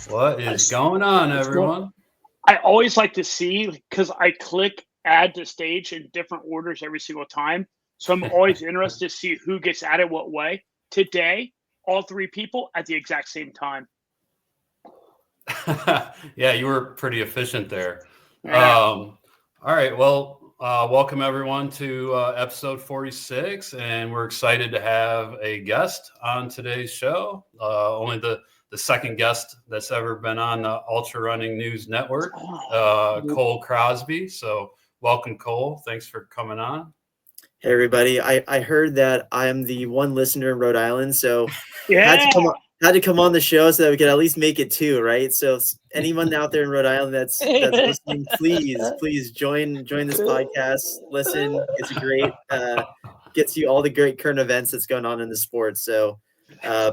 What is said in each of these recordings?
What is going on, everyone? I always like to see, because I click add to stage in different orders every single time. So I'm always interested to see who gets added what way. Today, all three people at the exact same time. Yeah, you were pretty efficient there. Yeah. All right. Well, welcome everyone to episode 46, and we're excited to have a guest on today's show. Only the second guest that's ever been on the Ultrarunning News Network, Cole Crosby. So welcome, Cole. Thanks for coming on. Hey, everybody. I heard that I'm the one listener in Rhode Island, so Yeah. had to come on the show so that we could at least make it two, right? So anyone out there in Rhode Island that's listening, please join this podcast. Listen, it's great. Gets you all the great current events that's going on in the sport. So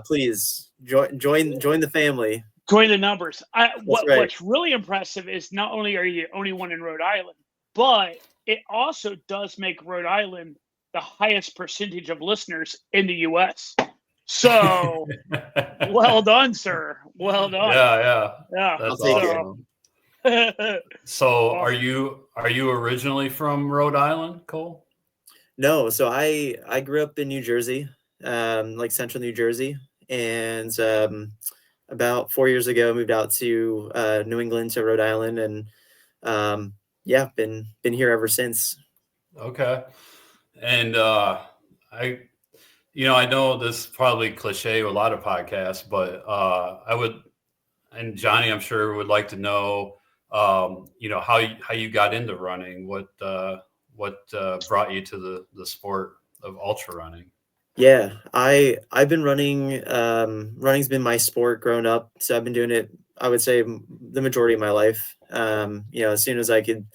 please join the family. Join the numbers. What's really impressive is not only are you the only one in Rhode Island, but it also does make Rhode Island the highest percentage of listeners in the U.S. So, well done, sir. Well done. Yeah. That's awesome. So, are you originally from Rhode Island, Cole? No. So I grew up in New Jersey, like central New Jersey, and about 4 years ago moved out to New England to Rhode Island, and been here ever since. Okay. And I know this is probably cliche with a lot of podcasts, but and Johnny, I'm sure would like to know, how you got into running, what brought you to the sport of ultra running. Yeah, I've been running. Running's been my sport growing up, so I've been doing it, I would say, the majority of my life. As soon as I could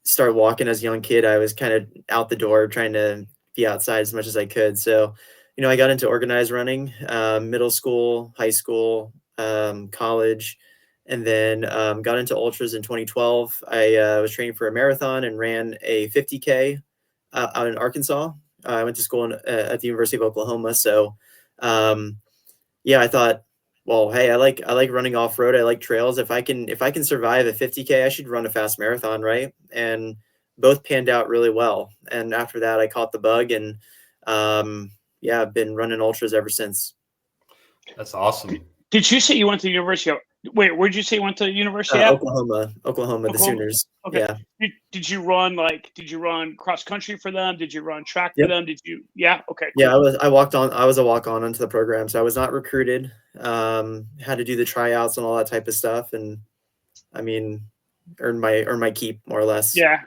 start walking as a young kid, I was kind of out the door trying to be outside as much as I could. So, I got into organized running, middle school, high school, college, and then got into ultras in 2012. I was training for a marathon and ran a 50K out in Arkansas. I went to school at the University of Oklahoma. So, I thought, well, hey, I like running off road. I like trails. If I can survive a 50K, I should run a fast marathon, right? And both panned out really well. And after that, I caught the bug, and I've been running ultras ever since. That's awesome. Did you say you went to the University of? Wait, where'd you say you went to the University at? Oklahoma, the Sooners. Okay. Yeah. Did you run cross country for them? Did you run track for them? Did you? Yeah. Okay. Cool. Yeah, I was a walk on into the program, so I was not recruited. Had to do the tryouts and all that type of stuff, and I mean, earned my keep more or less. Yeah.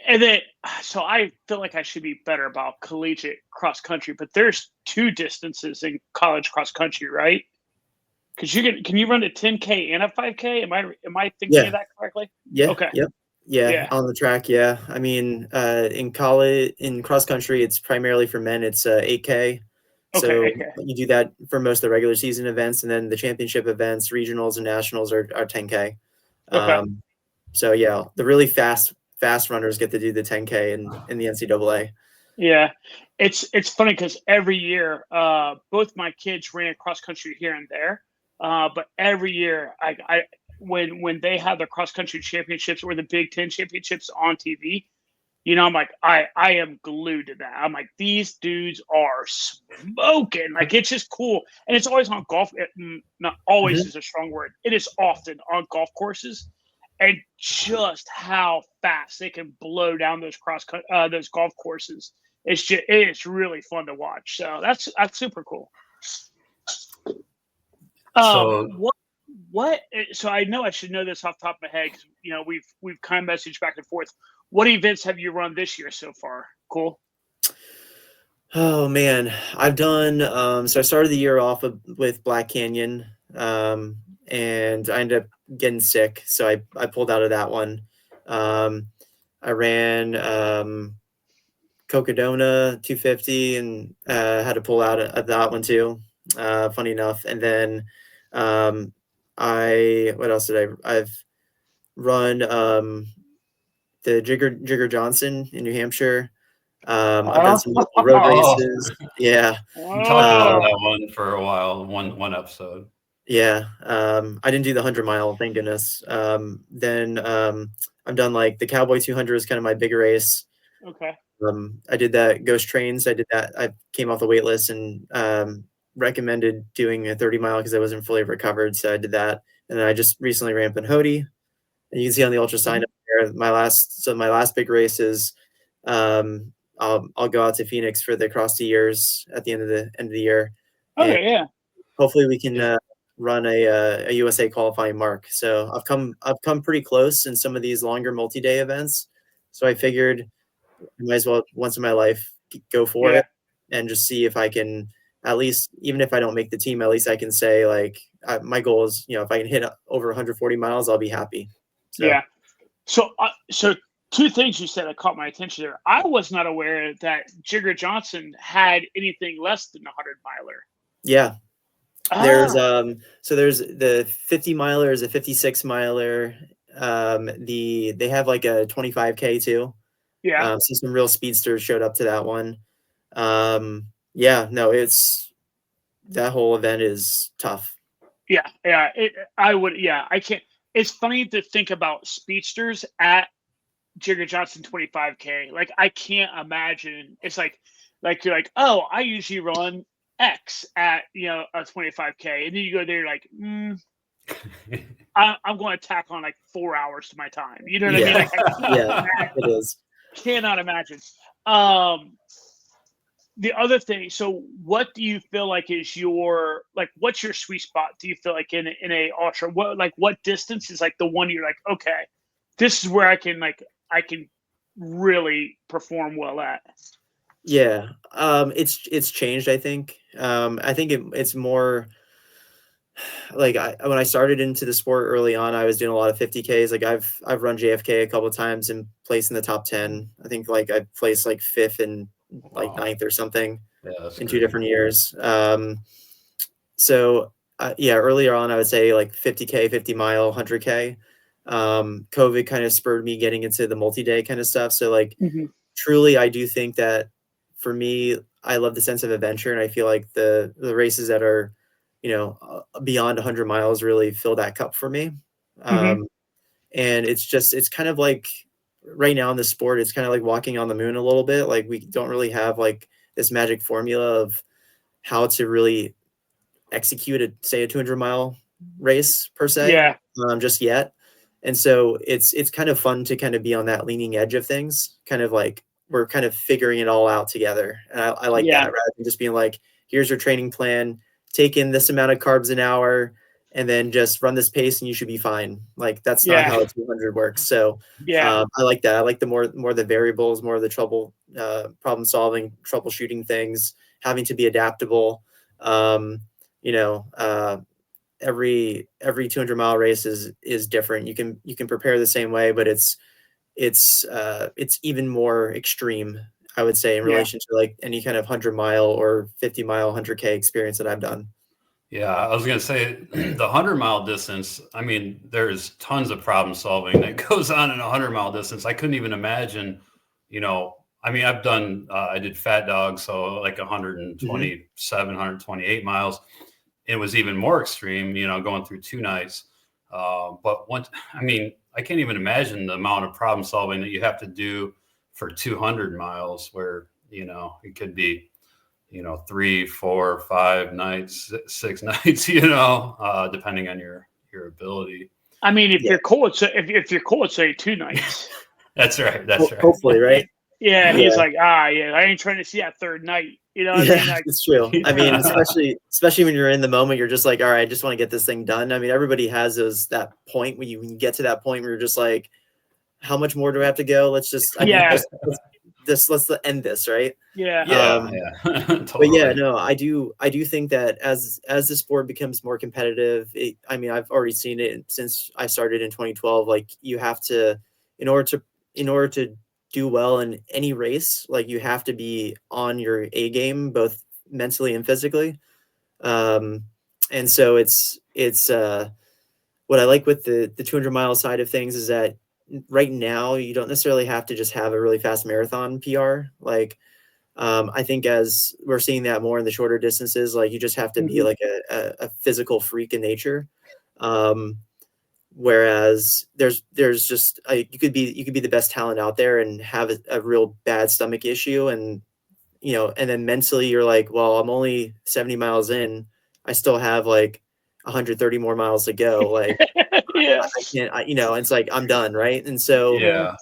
And then, so I feel like I should be better about collegiate cross country, but there's two distances in college cross country, right? Because can you run a 10K and a 5K? Am I thinking of that correctly? Yeah. Okay. Yep. Yeah. On the track. Yeah. I mean, in college, in cross country, it's primarily for men. It's 8K. So you do that for most of the regular season events, and then the championship events, regionals and nationals are 10K. Okay. So yeah, the really fast runners get to do the 10K in the NCAA. Yeah, it's funny because every year, both my kids ran cross country here and there, but every year, when they have the cross country championships or the Big Ten championships on TV, I'm like, I am glued to that. I'm like, these dudes are smoking. Like, it's just cool, and it's always on golf. Not always is a strong word. It is often on golf courses. And just how fast they can blow down those golf courses. It's really fun to watch. So that's super cool. So I know I should know this off the top of my head, because we've kind of messaged back and forth. What events have you run this year so far? Cool. Oh man, I've done. So I started the year off with Black Canyon, and I ended up getting sick, so I pulled out of that one. I ran Cocodona 250 and had to pull out of that one too. Funny enough, and then what else did I've run the Jigger Johnson in New Hampshire. I've done some road races. Yeah. We talked about that one for a while, one episode. Yeah. I didn't do the 100-mile, thank goodness. Then I've done like the Cowboy 200 is kind of my big race. Okay. I did that Ghost Trains. I did that. I came off the wait list and recommended doing a 30-mile because I wasn't fully recovered. So I did that. And then I just recently ran Pinhoti. And you can see on the ultra sign up there, my last big race is I'll go out to Phoenix for the Cross the Years at the end of the year. And Okay. Yeah. hopefully we can run a USA qualifying mark. So I've come pretty close in some of these longer multi-day events. So I figured I might as well once in my life go for it and just see if I can, at least, even if I don't make the team, at least I can say like my goal is, if I can hit over 140 miles, I'll be happy. So. Yeah. So two things you said that caught my attention there. I was not aware that Jigger Johnson had anything less than a 100-miler. Yeah. There's there's the 50 miler is a 56 miler. They have like a 25K too. Yeah. So some real speedsters showed up to that one. Yeah, no, that whole event is tough. Yeah. I can't. It's funny to think about speedsters at Jigger Johnson 25K. Like I can't imagine. It's like you're like, oh, I usually run X at a 25K, and then you go there, you're like, I'm going to tack on like 4 hours to my time. You know what I mean? Like, it is. Cannot imagine. The other thing. So, what do you feel like is your what's your sweet spot? Do you feel like in a ultra? What distance is like the one you're like, okay, this is where I can really perform well at? Yeah, it's changed. I think it's more like when I started into the sport early on, I was doing a lot of 50Ks. Like I've run JFK a couple of times and placed in the top 10. I think like I placed like 5th and like 9th or something in 2 different years. So earlier on, I would say like 50K, 50-mile, 100K. COVID kind of spurred me getting into the multi-day kind of stuff. So like truly, I do think that for me, I love the sense of adventure, and I feel like the races that are, beyond 100 miles really fill that cup for me. And it's kind of like right now in the sport, it's kind of like walking on the moon a little bit. Like we don't really have like this magic formula of how to really execute a 200-mile race per se, just yet. And so it's kind of fun to kind of be on that leading edge of things, kind of like we're kind of figuring it all out together. And I like that, rather than just being like, here's your training plan, take in this amount of carbs an hour, and then just run this pace and you should be fine. Like that's not how a 200 works. So I like that. I like the more the variables, more of the problem solving, troubleshooting things, having to be adaptable. Every 200-mile race is different. You can prepare the same way, but it's even more extreme, I would say, in relation to like any kind of 100-mile or 50-mile, 100K experience that I've done. Yeah, I was going to say the 100-mile distance, I mean, there's tons of problem solving that goes on in a 100-mile distance. I couldn't even imagine, I mean, I did Fat Dog, so like 127, 128 miles. It was even more extreme, going through 2 nights. But I can't even imagine the amount of problem solving that you have to do for 200 miles where, it could be, 3, 4, 5 nights, 6 nights, depending on your ability. I mean, if you're cold, so if you're cold, say 2 nights. That's right. Hopefully, right? He's like, I ain't trying to see that 3rd night. You know what I mean? Like, it's true. I mean, especially when you're in the moment, you're just like, all right, I just want to get this thing done. I mean, everybody has that point when you get to that point where you're just like, how much more do I have to go? Let's just, let's end this, right? Totally. But yeah, no, I do think that as the sport becomes more competitive, I've already seen it since I started in 2012. Like you have to, in order to do well in any race, like you have to be on your A game, both mentally and physically. And so it's what I like with the 200-mile side of things is that right now you don't necessarily have to just have a really fast marathon PR. Like I think as we're seeing that more in the shorter distances, like you just have to be like a physical freak in nature. Whereas there's just you could be the best talent out there and have a real bad stomach issue, and and then mentally you're like, well, I'm only 70 miles in, I still have like 130 more miles to go. Like, Yeah. I can't, it's like I'm done, right? And so Yeah.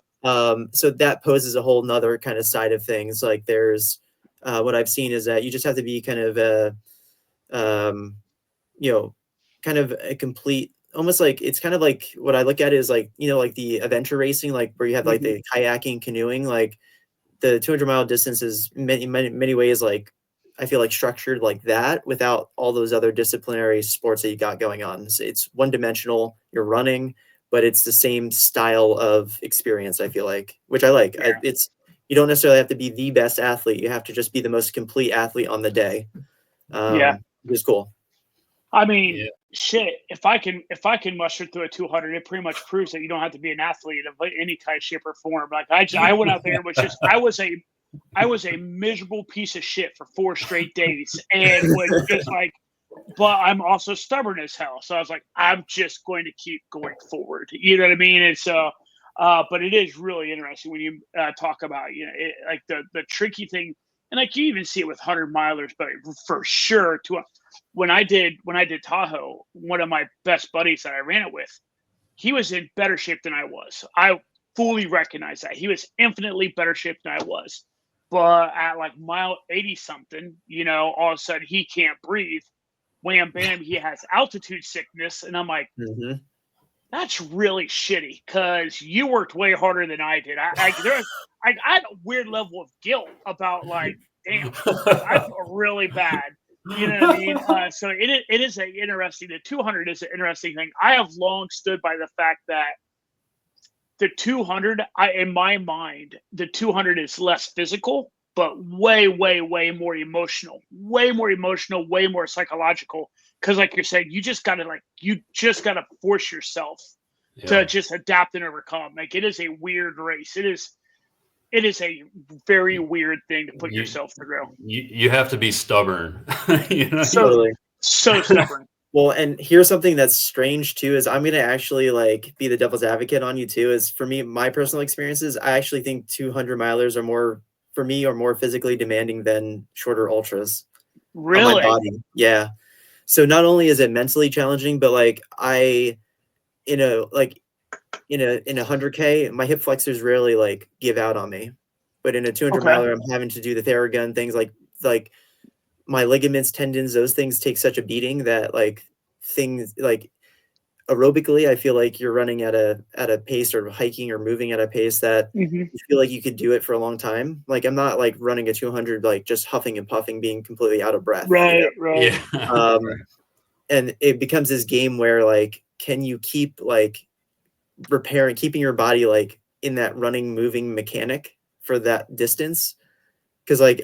so that poses a whole nother kind of side of things. Like there's what I've seen is that you just have to be kind of um, kind of a complete, almost like, it's kind of like what I look at is like, like the adventure racing, like where you have like the kayaking, canoeing, like the 200-mile distance is many ways, like I feel like structured like that without all those other disciplinary sports that you got going on. It's one dimensional, you're running, but it's the same style of experience, I feel like, which I like. Yeah. You don't necessarily have to be the best athlete. You have to just be the most complete athlete on the day. Which is cool. I mean, shit, if I can muster through a 200, it pretty much proves that you don't have to be an athlete of any kind, shape, or form. Like I went out there and I was a miserable piece of shit for 4 straight days, and was just like, but I'm also stubborn as hell. So I was like, I'm just going to keep going forward. You know what I mean? And so, but it is really interesting when you talk about, like the tricky thing, and like you even see it with 100 milers, but for sure when I did Tahoe, one of my best buddies that I ran it with, he was in better shape than I was. I fully recognize that. He was infinitely better shape than I was. But at like mile 80 something, all of a sudden he can't breathe. Wham bam, he has altitude sickness. And I'm like, that's really shitty because you worked way harder than I did. I had a weird level of guilt about like, damn, I feel really bad. You know what I mean? So it is a interesting. The 200 is an interesting thing. I have long stood by the fact that the 200, in my mind, the 200 is less physical, but way, way, way more emotional, way more psychological. Because, like you're saying, you just gotta force yourself to just adapt and overcome. Like it is a weird race. It is a very weird thing to put yourself through. You have to be stubborn. Totally. So stubborn. Well, and here's something that's strange too, is I'm going to actually like be the devil's advocate on you too, is for me, my personal experiences, I actually think 200 milers are more physically demanding than shorter ultras. Really? On my body. Yeah. So not only is it mentally challenging, but like in a 100K, my hip flexors rarely like give out on me, but in a 200 miler, I'm having to do the Theragun things, like my ligaments, tendons, those things take such a beating that like things like aerobically, I feel like you're running at a pace, or hiking or moving at a pace that you feel like you could do it for a long time. Like I'm not like running a 200, like just huffing and puffing, being completely out of breath. Right. Yeah. And it becomes this game where like, can you keep like keeping your body like in that running, moving mechanic for that distance? Because like,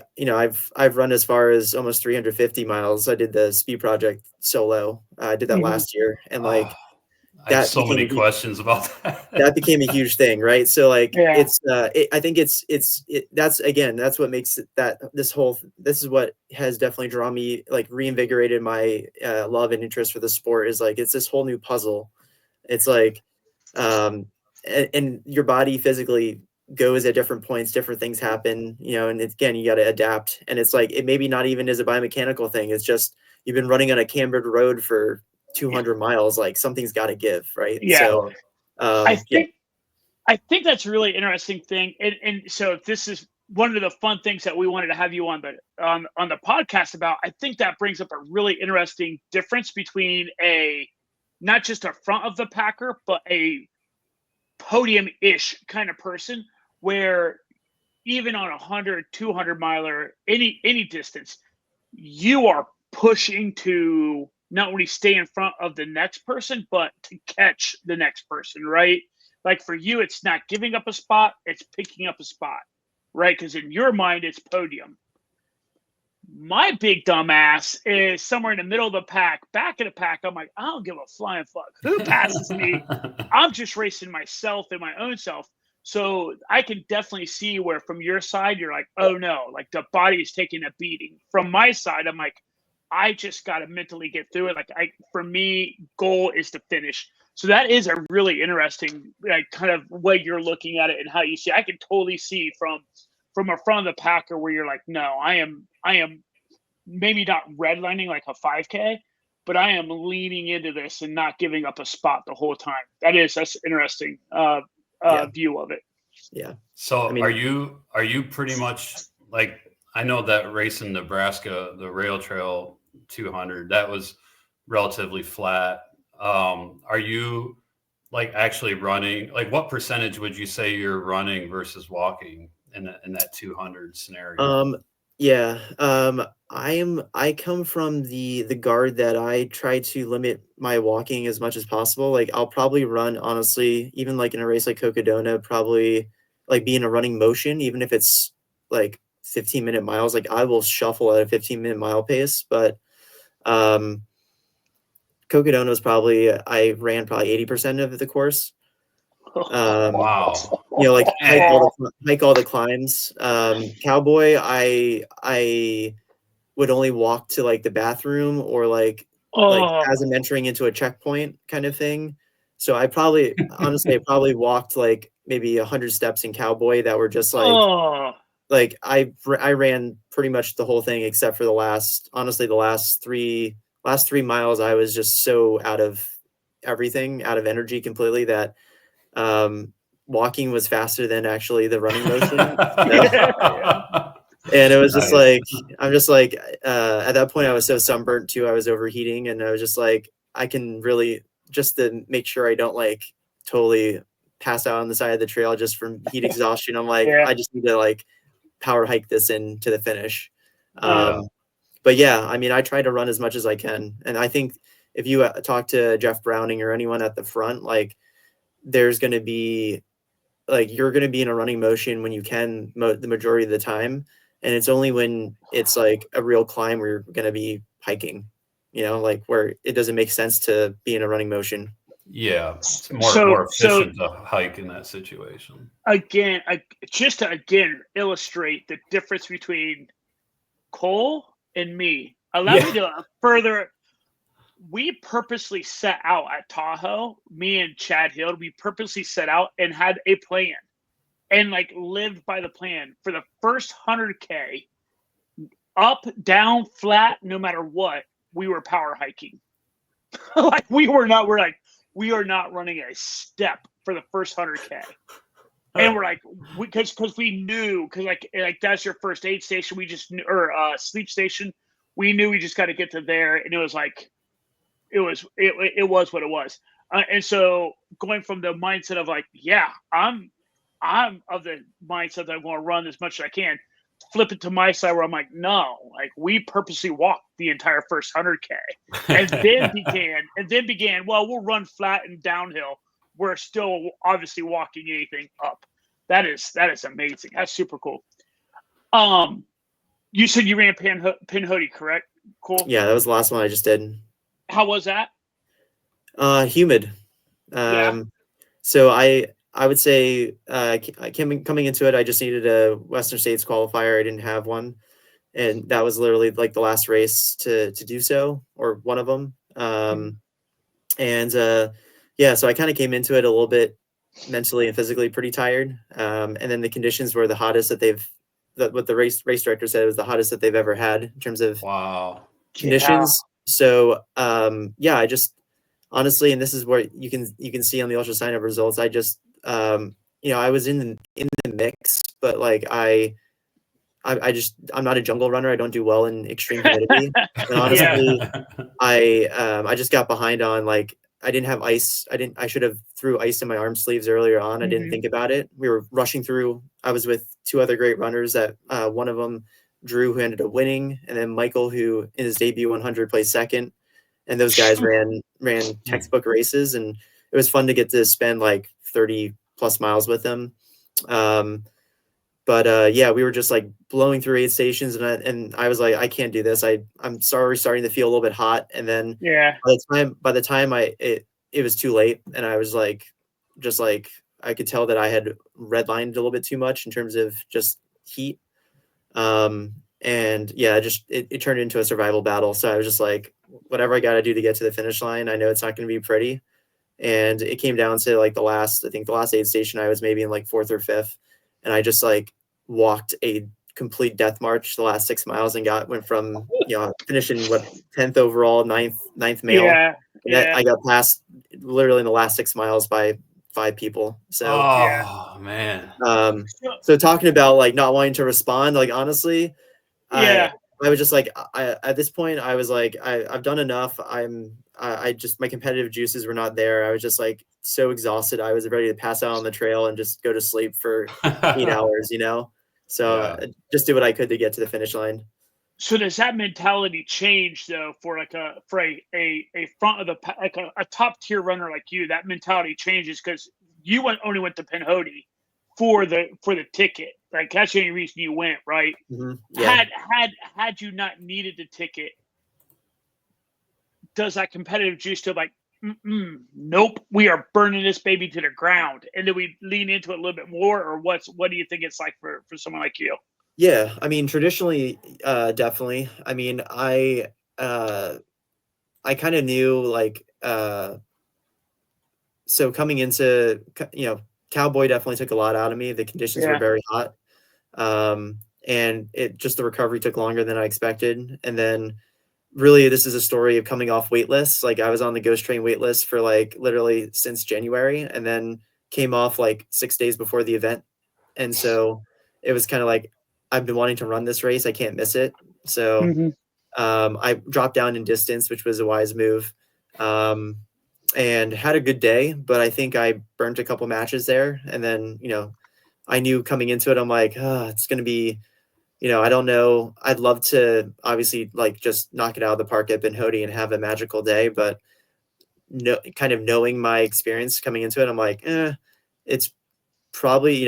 I've run as far as almost 350 miles. I did the speed project solo. I did that last year, and like I have so many questions about that. That became a huge thing, right? So like it's I think that's what makes it, that this is what has definitely drawn me, like reinvigorated my love and interest for the sport, is like it's this whole new puzzle. It's like and your body physically goes at different points, different things happen, and again, you got to adapt. And it's like, it maybe not even is a biomechanical thing. It's just, you've been running on a cambered road for 200 miles, like something's got to give. Right. Yeah. So I think that's a really interesting thing. And so this is one of the fun things that we wanted to have you on the podcast about. I think that brings up a really interesting difference between not just a front of the packer, but a podium-ish kind of person, where even on 100, 200 miler, any distance, you are pushing to not only stay in front of the next person, but to catch the next person, right? Like for you, it's not giving up a spot, it's picking up a spot, right? Because in your mind, it's podium. My big dumb ass is somewhere in the middle of the pack, back of the pack. I'm like, I don't give a flying fuck who passes me. I'm just racing myself and my own self. So I can definitely see where from your side, you're like, oh no, like the body is taking a beating. From my side, I'm like, I just got to mentally get through it. Like for me, goal is to finish. So that is a really interesting, like kind of way you're looking at it and how you see. I can totally see from a front of the packer where you're like, no, I am maybe not redlining like a 5K, but I am leaning into this and not giving up a spot the whole time. That's interesting view of it. Yeah. So I mean, are you pretty much like, I know that race in Nebraska, the Rail Trail 200, that was relatively flat. Are you like actually running? Like, what percentage would you say you're running versus walking in that 200 scenario? Yeah. I come from the guard that I try to limit my walking as much as possible. Like I'll probably run, honestly, even like in a race like Cocodona, probably like be in a running motion, even if it's like 15-minute miles. Like I will shuffle at a 15-minute mile pace, but Cocodona was probably I ran probably 80% of the course. Wow. You know, like hike all the climbs. Cowboy, I would only walk to like the bathroom or like as I'm entering into a checkpoint kind of thing. So I probably honestly I probably walked like maybe 100 steps in Cowboy that were just like I ran pretty much the whole thing except for the last three miles. I was just so out of everything, out of energy completely that walking was faster than actually the running motion. And it was just like, I'm just like, at that point I was so sunburnt too. I was overheating and I was just like, I can really, just to make sure I don't like totally pass out on the side of the trail just from heat exhaustion. I'm like, I just need to like power hike this into the finish. But yeah, I mean, I try to run as much as I can. And I think if you talk to Jeff Browning or anyone at the front, like there's going to be like, you're going to be in a running motion when you can the majority of the time. And it's only when it's like a real climb where you're going to be hiking, you know, like where it doesn't make sense to be in a running motion. Yeah, it's more efficient to hike in that situation. Again, just to illustrate the difference between Cole and me, allow me to further. We purposely set out at Tahoe, me and Chad Hill, we purposely set out and had a plan and like lived by the plan for the first 100K, up, down, flat, no matter what, we were power hiking. Like we are not running a step for the first 100K. And we're like, because we knew, because like that's your first aid station. We just knew, or sleep station. We knew we just got to get to there, and it was like, it was what it was. And so going from the mindset of like, yeah, I'm of the mindset that I'm going to run as much as I can. Flip it to my side where I'm like, no, like we purposely walked the entire first 100K, and then began. Well, we'll run flat and downhill. We're still obviously walking anything up. That is amazing. That's super cool. You said you ran Pinhoti, correct? Cool. Yeah, that was the last one I just did. How was that? Humid. So I would say coming into it, I just needed a Western States qualifier. I didn't have one, and that was literally like the last race to do so, or one of them. So I kind of came into it a little bit mentally and physically pretty tired. And then the conditions were the hottest what the race director said was the hottest that they've ever had in terms of conditions. So I just honestly, and this is where you can see on the ultra sign up results, I just I was in the mix, but like I'm not a jungle runner. I don't do well in extreme humidity. And honestly, I just got behind on like I didn't have ice. I should have threw ice in my arm sleeves earlier on. I didn't think about it. We were rushing through. I was with two other great runners that one of them, Drew, who ended up winning, and then Michael, who in his debut 100 placed second. And those guys ran textbook races, and it was fun to get to spend like 30 plus miles with them. We were just like blowing through aid stations, and I was like, I can't do this. I'm starting to feel a little bit hot, and then by the time it was too late, and I was like, just like I could tell that I had redlined a little bit too much in terms of just heat. And yeah, it turned into a survival battle. So I was just like, whatever I got to do to get to the finish line, I know it's not going to be pretty. And it came down to like the last aid station, I was maybe in like 4th or 5th. And I just like walked a complete death march the last 6 miles and went from, finishing 10th overall, ninth male. I got passed literally in the last 6 miles by 5 people. So, man. So talking about like not wanting to respond, like, honestly, I was just like, at this point, I was like, I've done enough. I just, my competitive juices were not there. I was just like so exhausted. I was ready to pass out on the trail and just go to sleep for 8 hours, So I just did what I could to get to the finish line. So does that mentality change though for like a front of the like a top tier runner like you? That mentality changes because you only went to Pinhoti for the ticket. Like that's the only reason you went, right? Mm-hmm. Yeah. Had you not needed the ticket, does that competitive juice still like, nope, we are burning this baby to the ground, and do we lean into it a little bit more, or what do you think it's like for someone like you? Yeah, I mean, traditionally, definitely. I mean, I kind of knew like, so coming into, Cowboy definitely took a lot out of me. The conditions were very hot. And the recovery took longer than I expected. And then really, this is a story of coming off wait lists. Like I was on the Ghost Train wait list for like literally since January, and then came off like 6 days before the event. And so it was kind of like, I've been wanting to run this race. I can't miss it. So I dropped down in distance, which was a wise move, and had a good day. But I think I burnt a couple matches there. And then, I knew coming into it, I'm like, it's going to be, I don't know. I'd love to obviously like just knock it out of the park at Pinhoti and have a magical day. But kind of knowing my experience coming into it, I'm like, it's probably,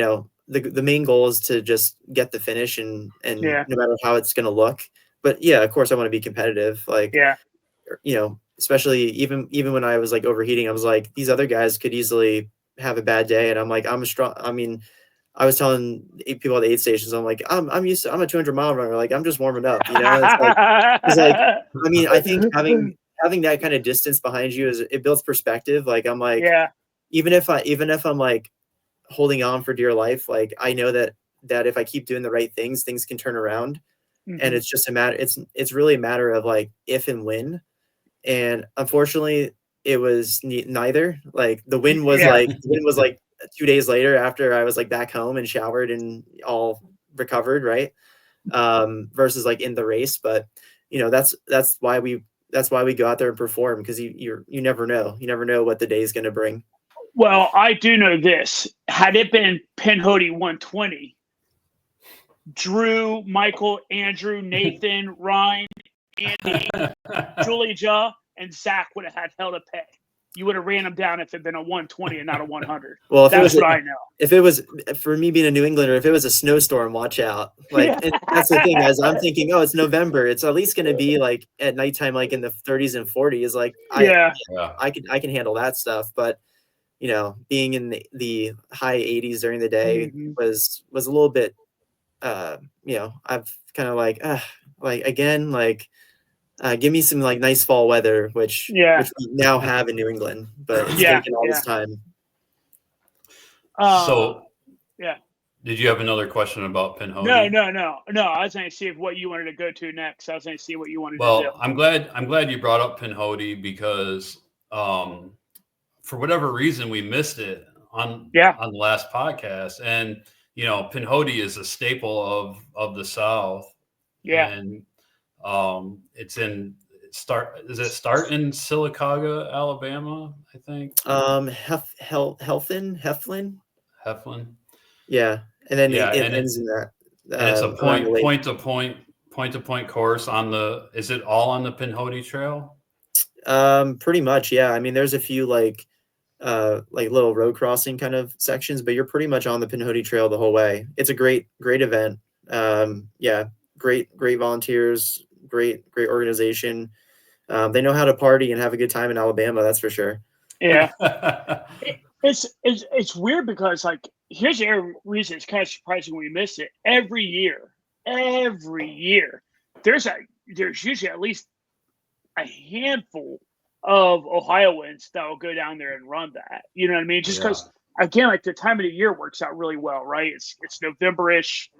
the main goal is to just get the finish and no matter how it's going to look. But yeah, of course I want to be competitive. Like, especially even when I was like overheating, I was like, these other guys could easily have a bad day. And I'm like, I was telling people at the aid stations, I'm like, I'm a 200-mile runner. Like, I'm just warming up, It's like, I mean, I think having that kind of distance behind you it builds perspective. Like, I'm like, even if I'm like holding on for dear life, like I know that if I keep doing the right things can turn around. And it's just it's really a matter of like if and when. And unfortunately it was neither. Like the win was like 2 days later after I was like back home and showered and all recovered. Right. Versus like in the race. But that's why we go out there and perform, because you never know. You never know what the day is going to bring. Well, I do know this. Had it been Pinhoti 120, Drew, Michael, Andrew, Nathan, Ryan, Andy, Julia, and Zach would have had hell to pay. You would have ran them down if it had been a 120 and not a 100. Well, that's what I know. If it was, for me being a New Englander, if it was a snowstorm, watch out. Like, and that's the thing, as I'm thinking, it's November. It's at least going to be like at nighttime, like in the 30s and 40s. Like, I can handle that stuff. But, being in the high 80s during the day was a little bit, I've kind of like again, like, give me some like nice fall weather, which we now have in New England, but it's taking all this time. Did you have another question about Pinhoti? No. I was going to see what you wanted to go to next. I was going to see what you wanted to do. Well, I'm glad you brought up Pinhoti because for whatever reason we missed it on the last podcast, and Pinhoti is a staple of the South. And it's start in Sylacauga, Alabama, I think. Heflin. Yeah. And then it ends in that. And it's a point to point course is it all on the Pinhoti Trail? Pretty much. Yeah. I mean, there's a few like little road crossing kind of sections, but you're pretty much on the Pinhoti Trail the whole way. It's a great event. Great volunteers, great organization. They know how to party and have a good time in Alabama. That's for sure. Yeah. It's weird because like here's the reason it's kind of surprising we miss it every year. Every year, there's usually at least a handful of Ohioans that will go down there and run that. You know what I mean? Just because again, like the time of the year works out really well, right? It's November-ish.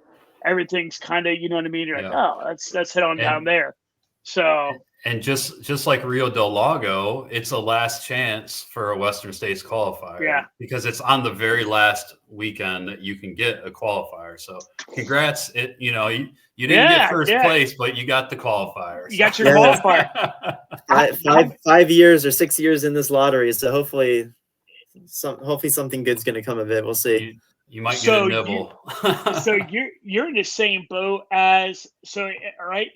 Everything's kind of, you know what I mean? You're like, oh, let's head on down there. So and just like Rio del Lago, it's a last chance for a Western States qualifier. Yeah. Because it's on the very last weekend that you can get a qualifier. So congrats. You didn't get first place, but you got the qualifier. You got your qualifier. 5 years or 6 years in this lottery. So hopefully something good's gonna come of it. We'll see. You might get a nibble. So you're in the same boat as all right.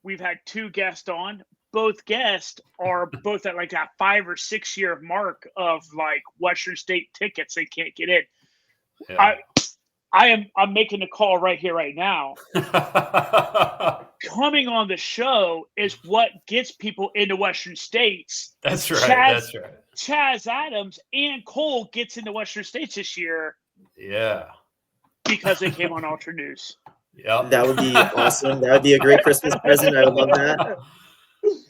We've had 2 guests on. Both guests are both at like that 5 or 6 year mark of like Western State tickets they can't get in. Yeah. I'm making the call right here, right now. Coming on the show is what gets people into Western States. That's right. That's right. Chaz Adams and Cole gets into Western States this year. Yeah. Because they came on Ultra News. Yeah, that would be awesome. That would be a great Christmas present. I would love that.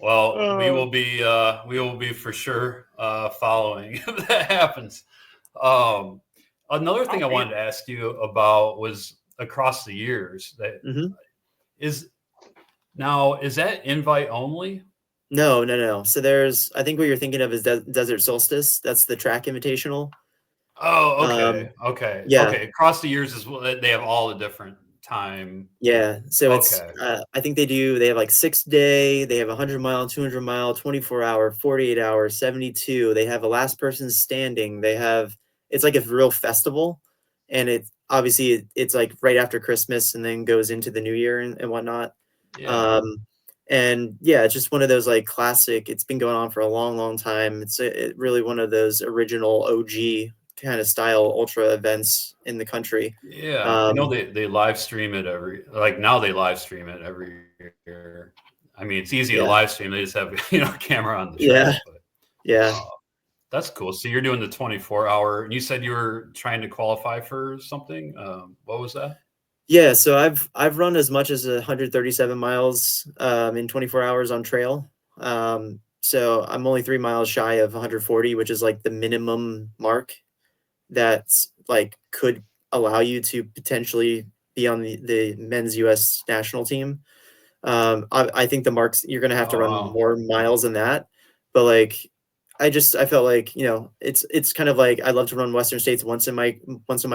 Well, we will be for sure following if that happens. Another thing I wanted to ask you about was across the years. That is that invite only? No. So I think what you're thinking of is Desert Solstice. That's the track invitational. Oh, okay. Okay. Yeah. Okay. Across the years is they have all the different time. Yeah. So it's I think they have like 6-day, they have 100-mile, 200-mile, 24-hour, 48-hour, 72. They have a last person standing. It's like a real festival, and it's like right after Christmas and then goes into the new year and whatnot. Yeah. And yeah, it's just one of those like classic. It's been going on for a long, long time. It's really one of those original OG kind of style ultra events in the country. Yeah, I know they live stream it every year. I mean, it's easy to live stream. They just have a camera on the track. Yeah. That's cool. So you're doing the 24-hour, and you said you were trying to qualify for something. What was that? Yeah, so I've run as much as 137 miles in 24 hours on trail. So I'm only 3 miles shy of 140, which is like the minimum mark that's like could allow you to potentially be on the men's US national team. I think the marks you're going to have to run more miles than that, but like I felt like it's kind of like I'd love to run Western States once in my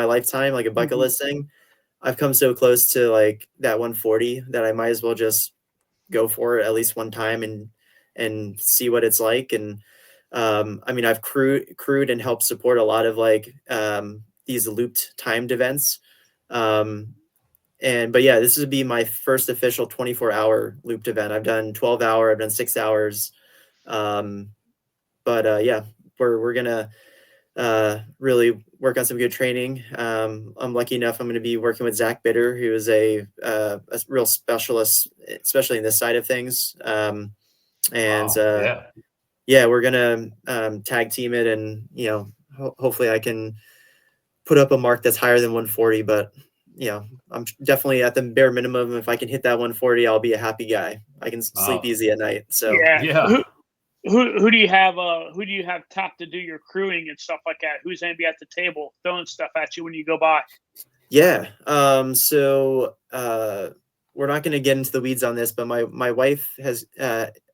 lifetime, like a bucket list thing. I've come so close to like that 140 that I might as well just go for it at least one time and see what it's like. And I mean, I've crewed and helped support a lot of like these looped timed events. But yeah, this would be my first official 24-hour looped event. I've done 12-hour, I've done 6 hours. Yeah, we're gonna really work on some good training. I'm lucky enough I'm going to be working with Zach Bitter, who is a real specialist, especially in this side of things. Yeah, we're going to tag team it, and hopefully I can put up a mark that's higher than 140, but I'm definitely at the bare minimum. If I can hit that 140, I'll be a happy guy. I can sleep easy at night. So yeah. Who do you have tapped to do your crewing and stuff like that? Who's going to be at the table throwing stuff at you when you go by? Yeah. So we're not going to get into the weeds on this, but my wife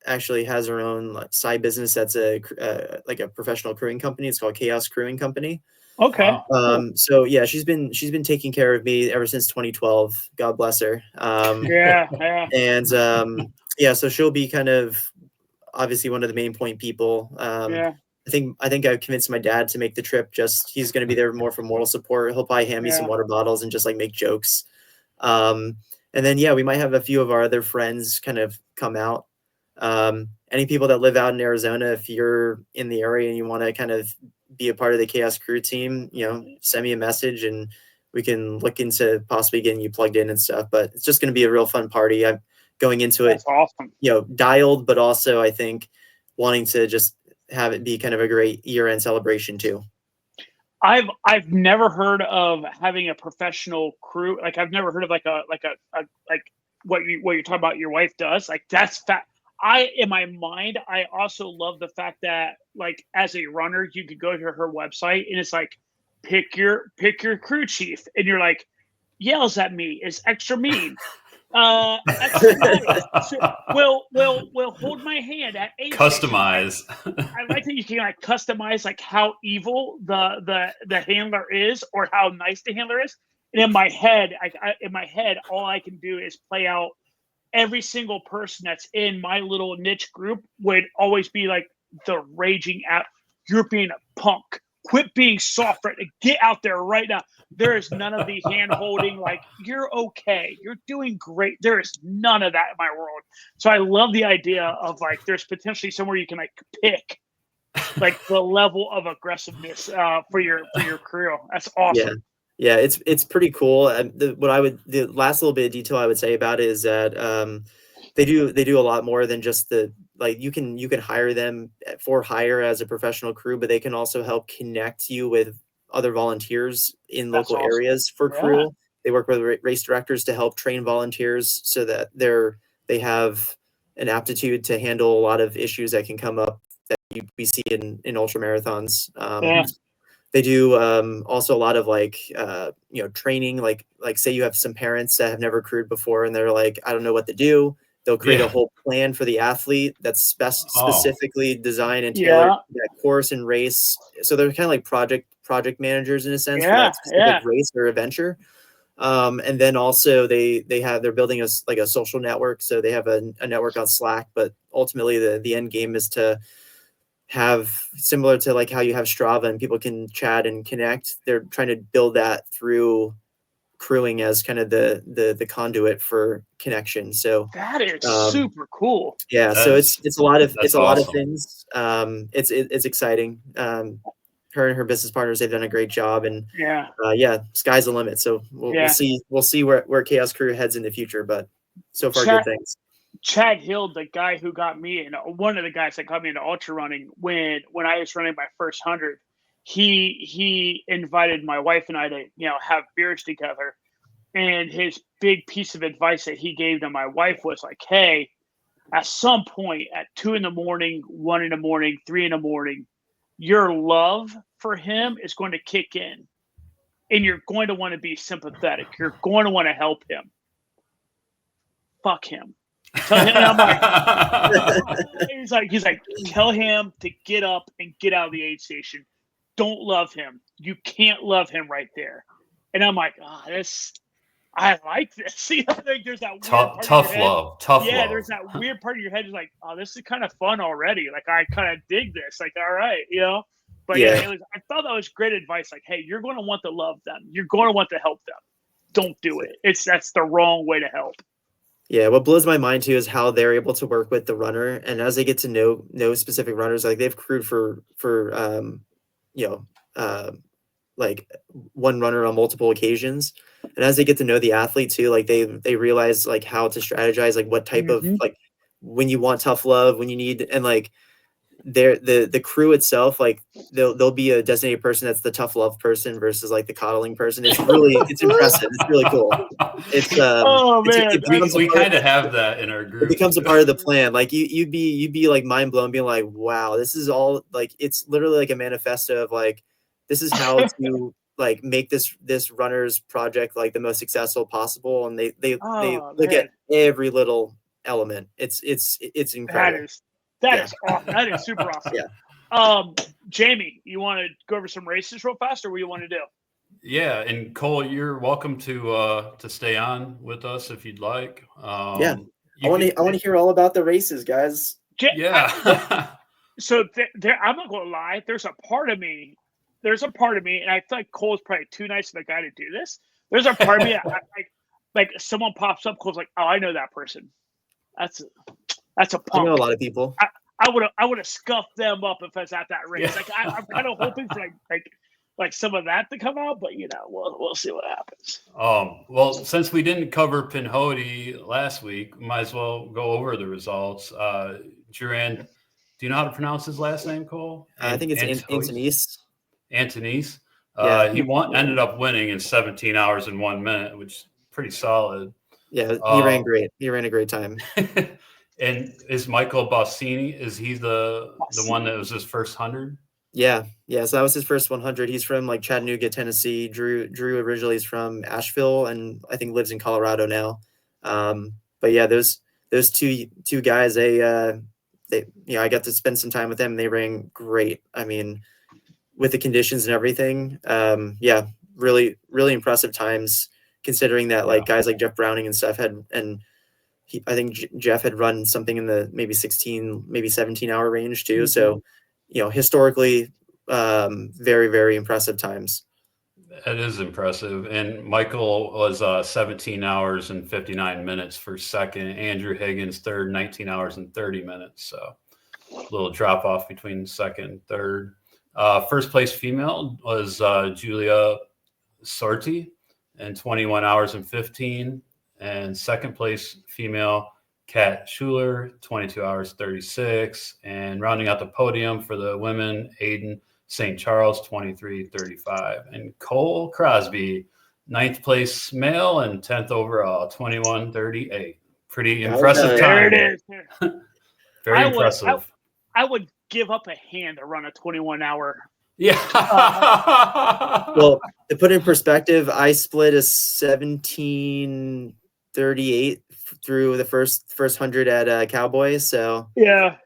actually has her own side business that's like a professional crewing company. It's called Chaos Crewing Company. Okay. So yeah, she's been taking care of me ever since 2012. God bless her. Yeah. And so she'll be kind of obviously one of the main point people. I think I've convinced my dad to make the trip. Just he's going to be there more for moral support. He'll probably hand me some water bottles and just like make jokes. And then we might have a few of our other friends kind of come out. Any people that live out in Arizona, if you're in the area and you want to kind of be a part of the Chaos Crew team, send me a message and we can look into possibly getting you plugged in and stuff. But it's just going to be a real fun party. I'm going into it, awesome. Dialed, but also I think wanting to just have it be kind of a great year-end celebration too. I've never heard of having a professional crew. Like I've never heard of like what you're talking about your wife does. Like that's in my mind, I also love the fact that like as a runner, you could go to her website and it's like pick your crew chief, and you're like yells at me, is extra mean. Extra nice. So, will hold my hand at aid Customize. I like that you can like customize like how evil the handler is or how nice the handler is. And in my head, all I can do is play out every single person that's in my little niche group would always be like the raging out. You're being a punk. Quit being soft right now. Get out there right now. There is none of the hand holding. Like you're okay. You're doing great. There is none of that in my world. So I love the idea of like there's potentially somewhere you can like pick like the level of aggressiveness for your crew. That's awesome. Yeah, it's pretty cool. The last little bit of detail I would say about it is that they do a lot more than just you can hire them for hire as a professional crew, but they can also help connect you with other volunteers in local areas for crew. Yeah. They work with race directors to help train volunteers so that they have an aptitude to handle a lot of issues that can come up that we see in ultra marathons. They do also a lot of training, like say you have some parents that have never crewed before and they're like, I don't know what to do. They'll create a whole plan for the athlete that's specifically designed and tailored to that course and race. So they're kind of like project managers in a sense for that specific race or adventure. And then also they're building a social network. So they have a network on Slack, but ultimately the end game is to have similar to like how you have Strava and people can chat and connect. They're trying to build that through crewing as kind of the conduit for connection. So that is super cool. Yeah. So it's a lot of things. It's exciting. Her and her business partners, they've done a great job, and sky's the limit. So we'll see where Chaos Crew heads in the future, but so far good things. Chad Hill, the guy who got me in, one of the guys that got me into ultra running when I was running my first 100, he invited my wife and I to have beers together, and his big piece of advice that he gave to my wife was like, hey, at some point at 2 a.m, 1 a.m, 3 a.m, your love for him is going to kick in, and you're going to want to be sympathetic. You're going to want to help him. Fuck him. Tell him, I'm like, he's like, tell him to get up and get out of the aid station. Don't love him. You can't love him right there. And I'm like, I like this. See, I think there's that weird tough love. Yeah, there's that weird part of your head is like, oh, this is kind of fun already. Like I kind of dig this. Like, all right, But I thought that was great advice. Like, hey, you're going to want to love them. You're going to want to help them. Don't do it. That's the wrong way to help. Yeah, what blows my mind too is how they're able to work with the runner, and as they get to know specific runners, like they've crewed for like one runner on multiple occasions, and as they get to know the athlete too, like they realize like how to strategize, like what type of like when you want tough love, when you need, and like the crew itself, like there'll be a designated person that's the tough love person versus like the coddling person. It's impressive. It's really cool. We kind of have that in our group. It becomes a part of the plan. Like you'd be like mind blown, being like, wow, this is all like, it's literally like a manifesto of like, this is how to like make this runner's project like the most successful possible. And they look at every little element. It's incredible. That is awesome. That is super awesome. Jamie, you want to go over some races real fast, or what do you want to do? Yeah, and Cole, you're welcome to stay on with us if you'd like. I want to hear all about the races, guys. So I'm not gonna lie. There's a part of me, and I feel like Cole's probably too nice of a guy to do this. There's a part of me, like someone pops up, Cole's like, oh, I know that person. That's a punk. I know a lot of people. I would have scuffed them up if I was at that race. Like I'm kind of hoping for like some of that to come out, but we'll see what happens. Well, since we didn't cover Pinhoti last week, might as well go over the results. Duran, do you know how to pronounce his last name, Cole? I think it's Antonese. Antonese. Yeah. Ended up winning in 17 hours and 1 minute, which is pretty solid. Yeah, he ran great. He ran a great time. And is Michael Bossini, is he the one that was his first 100? Yeah. So that was his first 100. He's from like Chattanooga, Tennessee. Drew originally is from Asheville, and I think lives in Colorado now. But yeah, those two guys, they I got to spend some time with them. And they ran great. I mean, with the conditions and everything, really, really impressive times, considering that like guys like Jeff Browning and stuff I think Jeff had run something in the maybe 16, maybe 17-hour range too. Mm-hmm. So, historically, very, very impressive times. That is impressive. And Michael was 17 hours and 59 minutes for second. Andrew Higgins third, 19 hours and 30 minutes. So a little drop off between second and third. First place female was Julia Sorti and 21 hours and 15. And second place female, Kat Schuler, 22 hours 36. And rounding out the podium for the women, Aiden St. Charles, 23:35. And Cole Crosby, 9th place male and 10th overall, 21:38. Pretty impressive time. There it is. Very impressive. I would give up a hand to run a 21-hour. Yeah. Well, to put in perspective, I split a 17:38 through the first 100 at Cowboys. So yeah.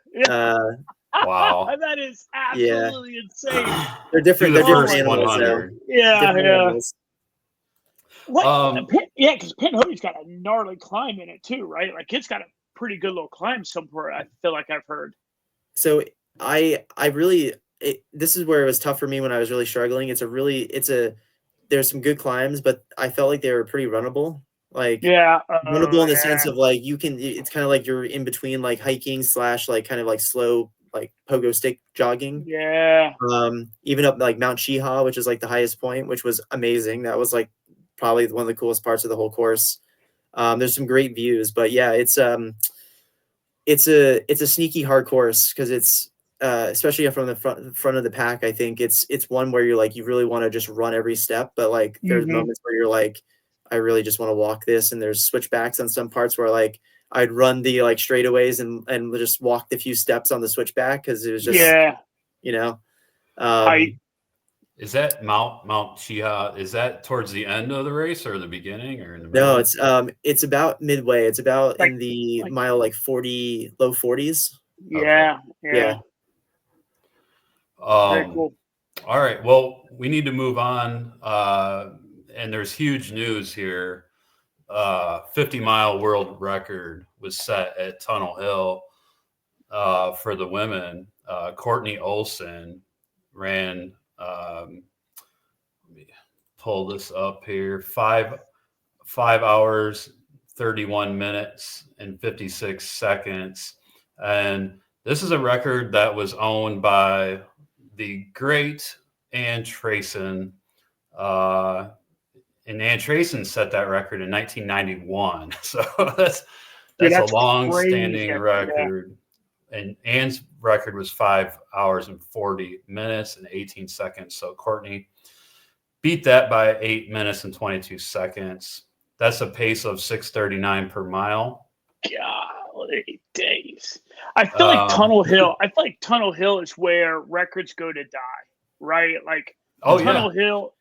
Wow, that is absolutely insane. They're different. They're different animals. So. Yeah. Animals. What? Because Pinhoti's got a gnarly climb in it too, right? Like it's got a pretty good little climb somewhere. I feel like I've heard. So this is where it was tough for me when I was really struggling. There's some good climbs, but I felt like they were pretty runnable. Like runnable in the sense of like it's kind of like you're in between like hiking / like kind of like slow like pogo stick jogging. Yeah. Even up like Mount Cheehaw, which is like the highest point, which was amazing. That was like probably one of the coolest parts of the whole course. There's some great views, but yeah, it's a sneaky hard course because it's especially from the front of the pack. I think it's one where you're like you really want to just run every step, but like there's moments where you're like I really just want to walk this, and there's switchbacks on some parts where like I'd run the like straightaways and just walk the few steps on the switchback because it was just Is that Mount Cheehaw? Is that towards the end of the race or the beginning or in the middle? No, it's about midway. It's about like, in the mile like 40, low 40s. Yeah. Yeah. Very cool. All right. Well, we need to move on. And there's huge news here. 50-mile world record was set at Tunnel Hill for the women. Courtney Olsen ran. Let me pull this up here. 5 hours, 31 minutes, and 56 seconds. And this is a record that was owned by the great Ann Trayson. And Ann Trayson set that record in 1991. So that's a long-standing record. Yeah. And Ann's record was 5 hours and 40 minutes and 18 seconds. So Courtney beat that by 8 minutes and 22 seconds. That's a pace of 6:39 per mile. Golly days. I feel like Tunnel Hill. I feel like Tunnel Hill is where records go to die, right? Like Tunnel Hill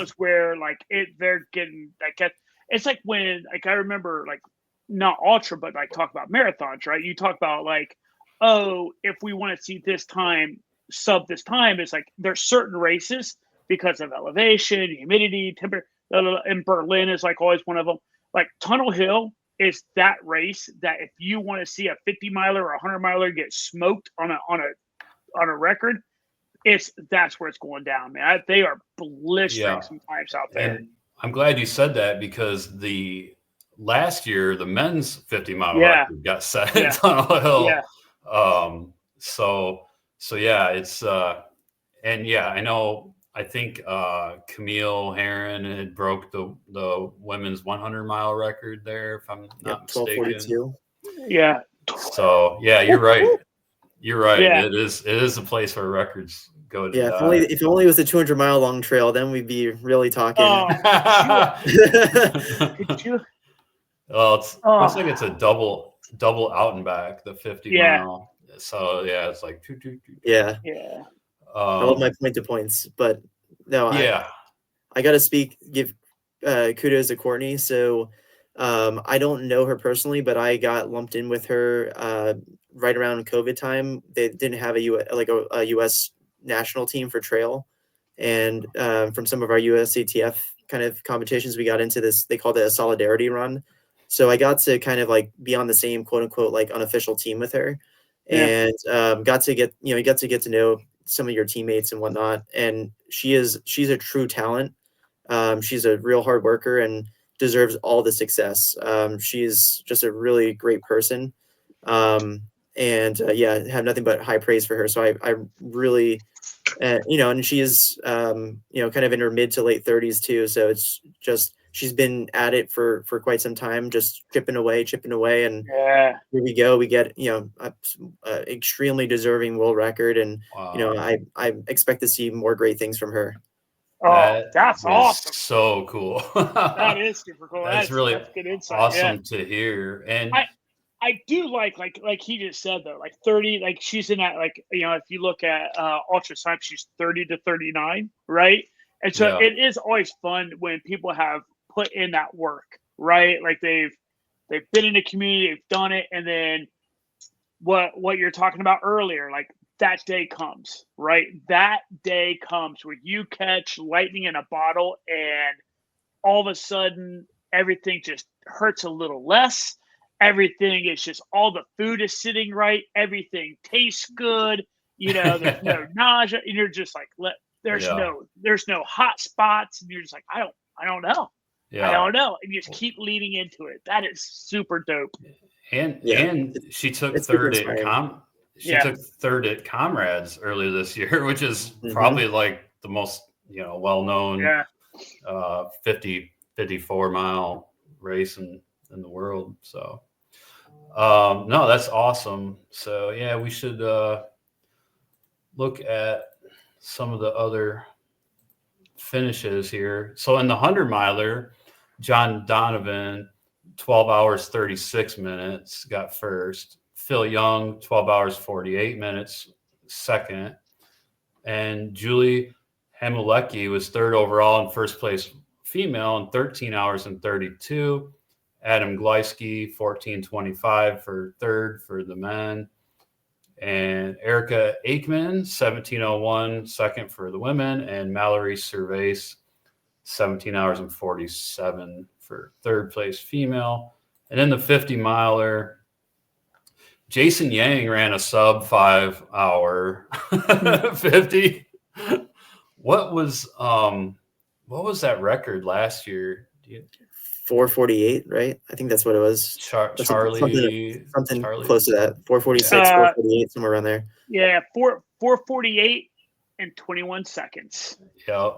is where like they're getting like it's like when like I remember like not ultra but like talk about marathons, right? You talk about like, oh, if we want to see this time sub this time, it's like there's certain races because of elevation, humidity, temperature, and Berlin is like always one of them. Like Tunnel Hill is that race that if you want to see a 50-miler or a 100-miler get smoked on a record, that's where it's going down, man. They are blistering sometimes out there. And I'm glad you said that because the last year the men's 50-mile record got set at Tunnel Hill. Yeah. So yeah, it's and yeah, I know. I think Camille Herron had broke the women's 100-mile record there, if I'm not mistaken. 12:42. Yeah. So yeah, you're right. You're right. Yeah. It is a place where records go to Yeah, die. if only it was a 200-mile long trail, then we'd be really talking. Could you? Well, it looks like it's a double out and back, the 50 Yeah. mile. So yeah, it's like Yeah. I love my point to points, but no, yeah. I got to give kudos to Courtney. So I don't know her personally, but I got lumped in with her right around COVID time. They didn't have a U.S. national team for trail, and from some of our USATF kind of competitions, we got into this. They called it a solidarity run. So I got to kind of like be on the same quote unquote like unofficial team with her, and got to get to know some of your teammates and whatnot. And she's a true talent. She's a real hard worker and deserves all the success. She's just a really great person. And have nothing but high praise for her. So I really, and she is, kind of in her mid to late 30s too. So it's just, she's been at it for quite some time, just chipping away. And here we go. We get, extremely deserving world record. And, I expect to see more great things from her. That's awesome. So cool. That is super cool. That's really good insight. Awesome to hear. And I do like he just said though, like 30, like she's in that, like, if you look at ultra time, she's 30 to 39, right? And so it is always fun when people have put in that work, right? Like they've been in the community, they've done it, and then what you're talking about earlier, like that day comes, right? That day comes where you catch lightning in a bottle and all of a sudden everything just hurts a little less. Everything is just, all the food is sitting right. Everything tastes good. There's no nausea, and you're just like, there's no hot spots, and you're just like, I don't know. I don't know. And you just keep leading into it. That is super dope. And she took third at Comrades earlier this year, which is probably like the most well-known 54 mile race in the world. So no, that's awesome. So yeah, we should look at some of the other finishes here. So in the 100-miler, John Donovan, 12 hours 36 minutes, got first. Phil Young, 12 hours 48 minutes, second. And Julie Hamulecki was third overall in first place female in 13 hours and 32. Adam Gleiski, 14:25 for third for the men. And Erica Aikman, 17:01, second for the women. And Mallory Cervase, 17 hours and 47 for third place female. And in the 50-miler, Jason Yang ran a sub 5 hour 50. What was that record last year? 4:48, right? I think that's what it was. Charlie, something close to that. 4:46, 4:48, somewhere around there. Yeah, 4:48 and 21 seconds. Yeah.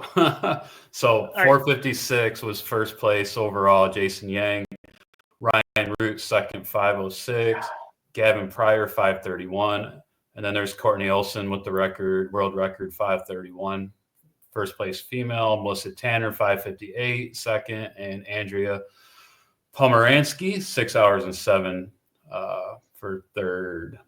So 4:56 was first place overall. Jason Yang, Ryan Root second, 5:06. Gavin Pryor 5:31, and then there's Courtney Olsen with the world record 5:31. First place female, Melissa Tanner, 5:58, second, and Andrea Pomeransky, 6 hours and 7 for third.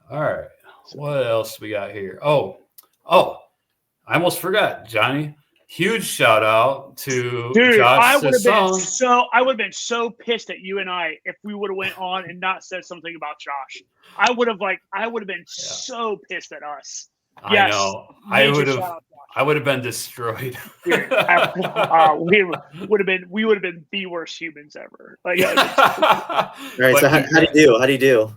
All right. What else we got here? Oh, I almost forgot, Johnny. Huge shout out to Josh. I would have been so pissed at you and I if we would have went on and not said something about Josh. I would have been so pissed at us. I know. I would have been destroyed. We would have been the worst humans ever. Like, all right. So how do you do?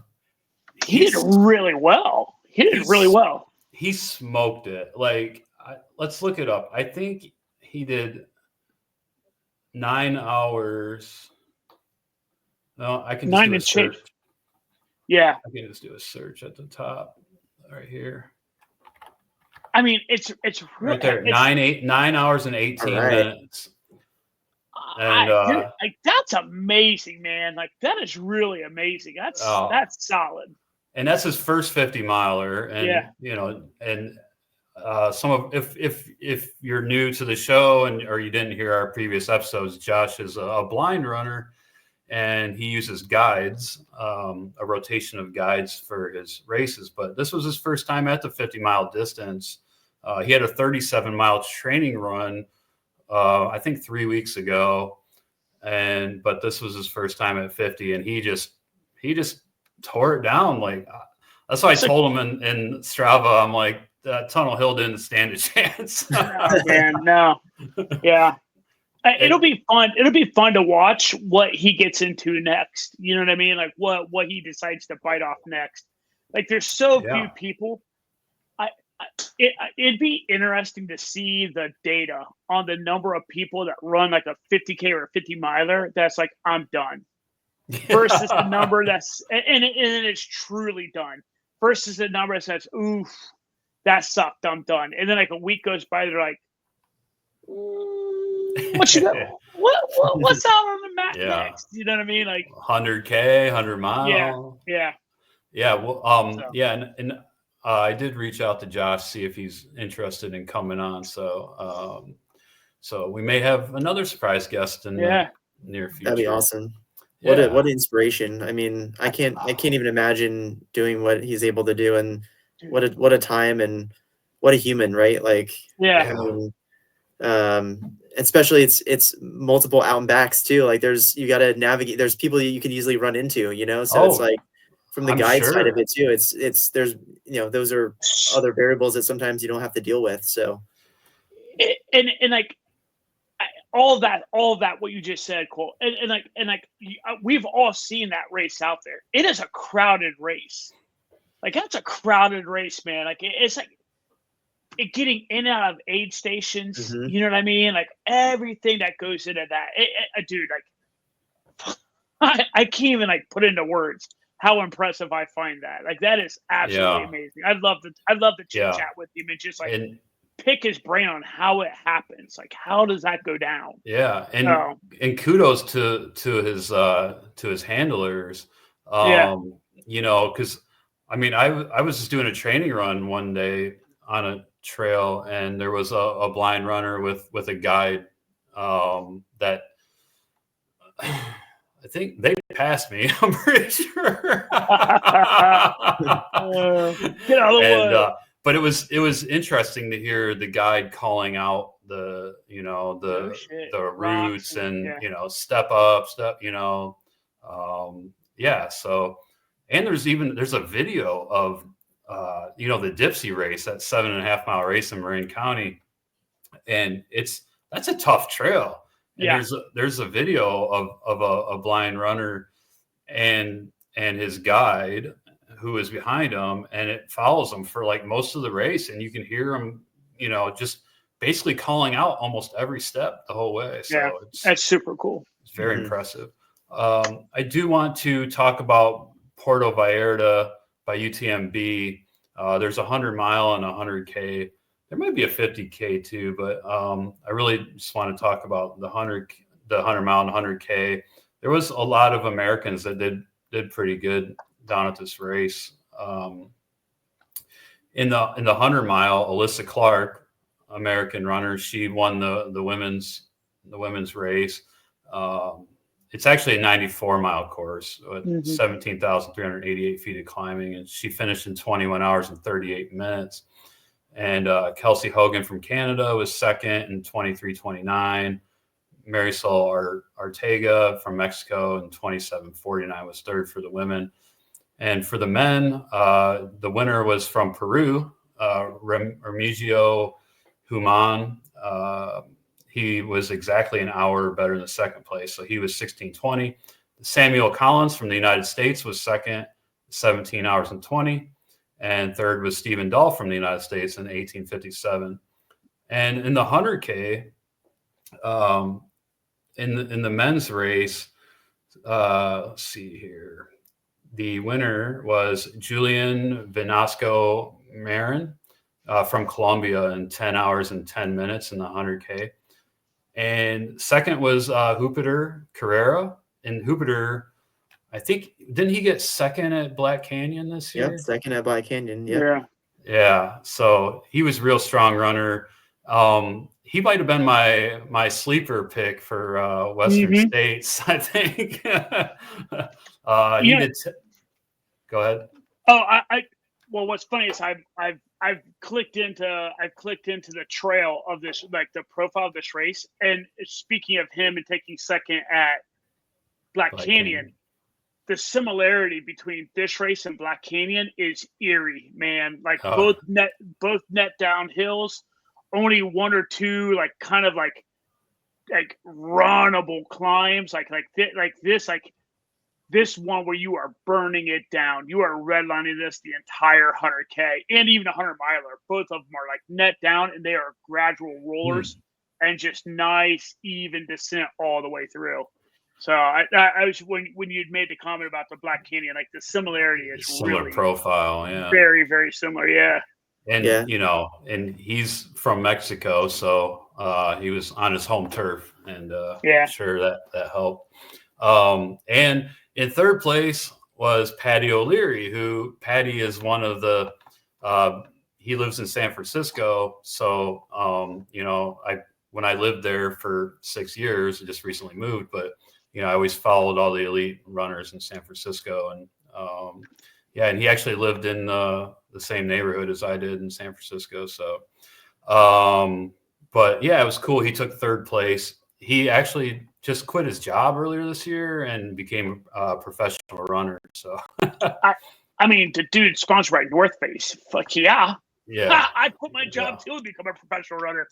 He did really well. He smoked it. Like, let's look it up. I think he did 9 hours. No, I can just do a search. Yeah. I can just do a search at the top right here. I mean, it's right there. 9 hours and 18 minutes. And that's amazing, man. Like, that is really amazing. That's solid. and that's his first 50 miler. And, Yeah. you know, and if you're new to the show or you didn't hear our previous episodes, Josh is a blind runner, and he uses guides, a rotation of guides for his races. But this was his first time at the 50-mile distance. He had a 37-mile training run, I think 3 weeks ago, but this was his first time at 50, and he just tore it down. Like, that's why I told him in Strava, I'm like, that Tunnel Hill didn't stand a chance. Oh, man, no. Yeah. It'll be fun. It'll be fun to watch what he gets into next. You know what I mean? Like what he decides to bite off next. Like, there's so few people. It'd be interesting to see the data on the number of people that run like a 50K or a 50 miler that's like, I'm done, versus the number that's and it's truly done, versus the number that says, oof, that sucked, I'm done. And then like a week goes by, they're like, what you got? What's out on the map next? You know what I mean? Like 100K, 100 mile. Yeah. Well, and I did reach out to Josh, see if he's interested in coming on. So, so we may have another surprise guest in the near future. That'd be awesome. What an inspiration! I mean, I can't even imagine doing what he's able to do, and what a time, and what a human, right? Like, I mean, especially it's multiple out and backs too. Like, you got to navigate. There's people that you can easily run into, you know. So it's like, from the guide side of it too, there's, you know, those are other variables that sometimes you don't have to deal with. So, and like all that what you just said, Cole, and like we've all seen that race out there. It is a crowded race. Like, that's a crowded race, man. Like, it's like getting in and out of aid stations. You know what I mean? Like, everything that goes into that, dude. Like, I can't even like put into words how impressive I find that. Like, that is absolutely amazing. I'd love to chit chat with him and just like pick his brain on how it happens. Like, how does that go down? Yeah. And kudos to his handlers. You know, because I mean, I was just doing a training run one day on a trail, and there was a blind runner with a guide that I think they passed me. I'm pretty sure. Get out of the way. But it was interesting to hear the guide calling out the routes and step up, you know. So, and there's a video of the Dipsy race, that 7.5 mile race in Marin County, and that's a tough trail. And there's a video of a blind runner and his guide who is behind him, and it follows him for like most of the race, and you can hear him, you know, just basically calling out almost every step the whole way. So that's super cool. It's very impressive. I do want to talk about Puerto Vallarta by UTMB. There's a 100 mile and 100K. There might be a 50K too, but I really just want to talk about the 100 mile and 100K. There was a lot of Americans that did pretty good down at this race. In the 100 mile, Alyssa Clark, American runner, she won the women's race. It's actually a 94-mile course with 17,388 feet of climbing, and she finished in 21 hours and 38 minutes. And Kelsey Hogan from Canada was second in 23:29. Marisol Arteaga from Mexico in 27:49 was third for the women. And for the men, the winner was from Peru, Remigio Human. He was exactly an hour better than second place, so he was 16:20. Samuel Collins from the United States was second, 17 hours and 20. And third was Stephen Dahl from the United States in 18:57. And in the 100K, in the men's race, let's see here, the winner was Julian Vinasco Marin from Colombia in 10 hours and 10 minutes in the 100K. And second was Jupiter Carrera. And Jupiter, I think didn't he get second at Black Canyon this Yep, year? second at Black Canyon. Yep. Yeah. Yeah, so he was a real strong runner. He might have been my sleeper pick for Western Mhm. States, I think. He Yeah. did. Go ahead. Oh, well, what's funny is I've clicked into the trail of this, like the profile of this race. And speaking of him and taking second at Black Black Canyon, Canyon. the similarity between this race and Black Canyon is eerie, man. Like Oh. both net downhills, only one or two like kind of like runnable climbs, like this one where you are burning it down. You are redlining this the entire 100K and even a 100-miler. Both of them are like net down, and they are gradual rollers and just nice, even descent all the way through. So I was when you'd made the comment about the Black Canyon, like the similarity is Similar really profile, yeah. very, very similar. Yeah. And Yeah. and he's from Mexico, so he was on his home turf, and Yeah. I'm sure that helped. And in third place was Patty O'Leary, who Patty is one of the he lives in San Francisco. So when I lived there for 6 years, I just recently moved, but I always followed all the elite runners in San Francisco, and and he actually lived in the same neighborhood as I did in San Francisco. So, but yeah, it was cool. He took third place. He actually just quit his job earlier this year and became a professional runner. So, I mean, the dude sponsored by North Face. Fuck yeah. Yeah. I quit my job too to become a professional runner.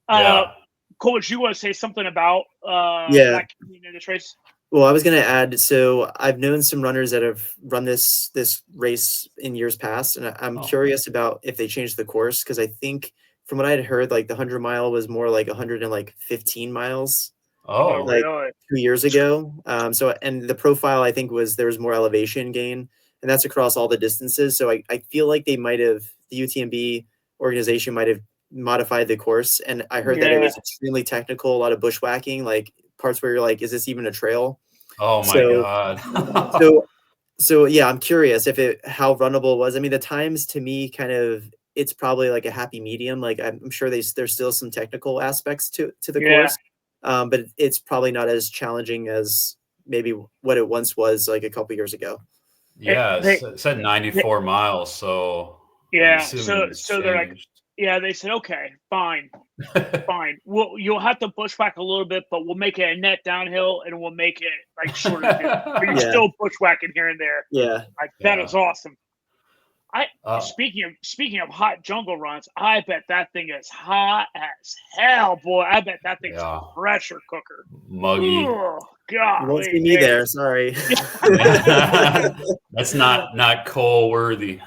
Yeah. Coach, you want to say something about Yeah. Black Canyon in this race? Well, I was going to add, so I've known some runners that have run this race in years past, and I'm curious about if they changed the course, because I think from what I had heard, like the 100-mile was more like 115 miles. Oh, like really? 2 years ago. So, and the profile I think was there was more elevation gain, and that's across all the distances. So I feel like they might have, the UTMB organization might have modified the course, and I heard that it was extremely technical, a lot of bushwhacking, like parts where you're like, is this even a trail? Oh my God. So yeah, I'm curious how runnable it was. I mean, the times to me kind of, it's probably like a happy medium. Like I'm sure there's still some technical aspects to the course. But it's probably not as challenging as maybe what it once was like a couple years ago. Yeah, it said 94 miles. So yeah, so they're like, they said, okay, fine. You'll have to bushwhack a little bit, but we'll make it a net downhill, and we'll make it like shorter. But you're still bushwhacking here and there. Yeah, that is awesome. Speaking of hot jungle runs, I bet that thing is hot as hell, boy. I bet that thing's a pressure cooker. Muggy. Oh, God. You won't see me there. Sorry. That's not Cole worthy.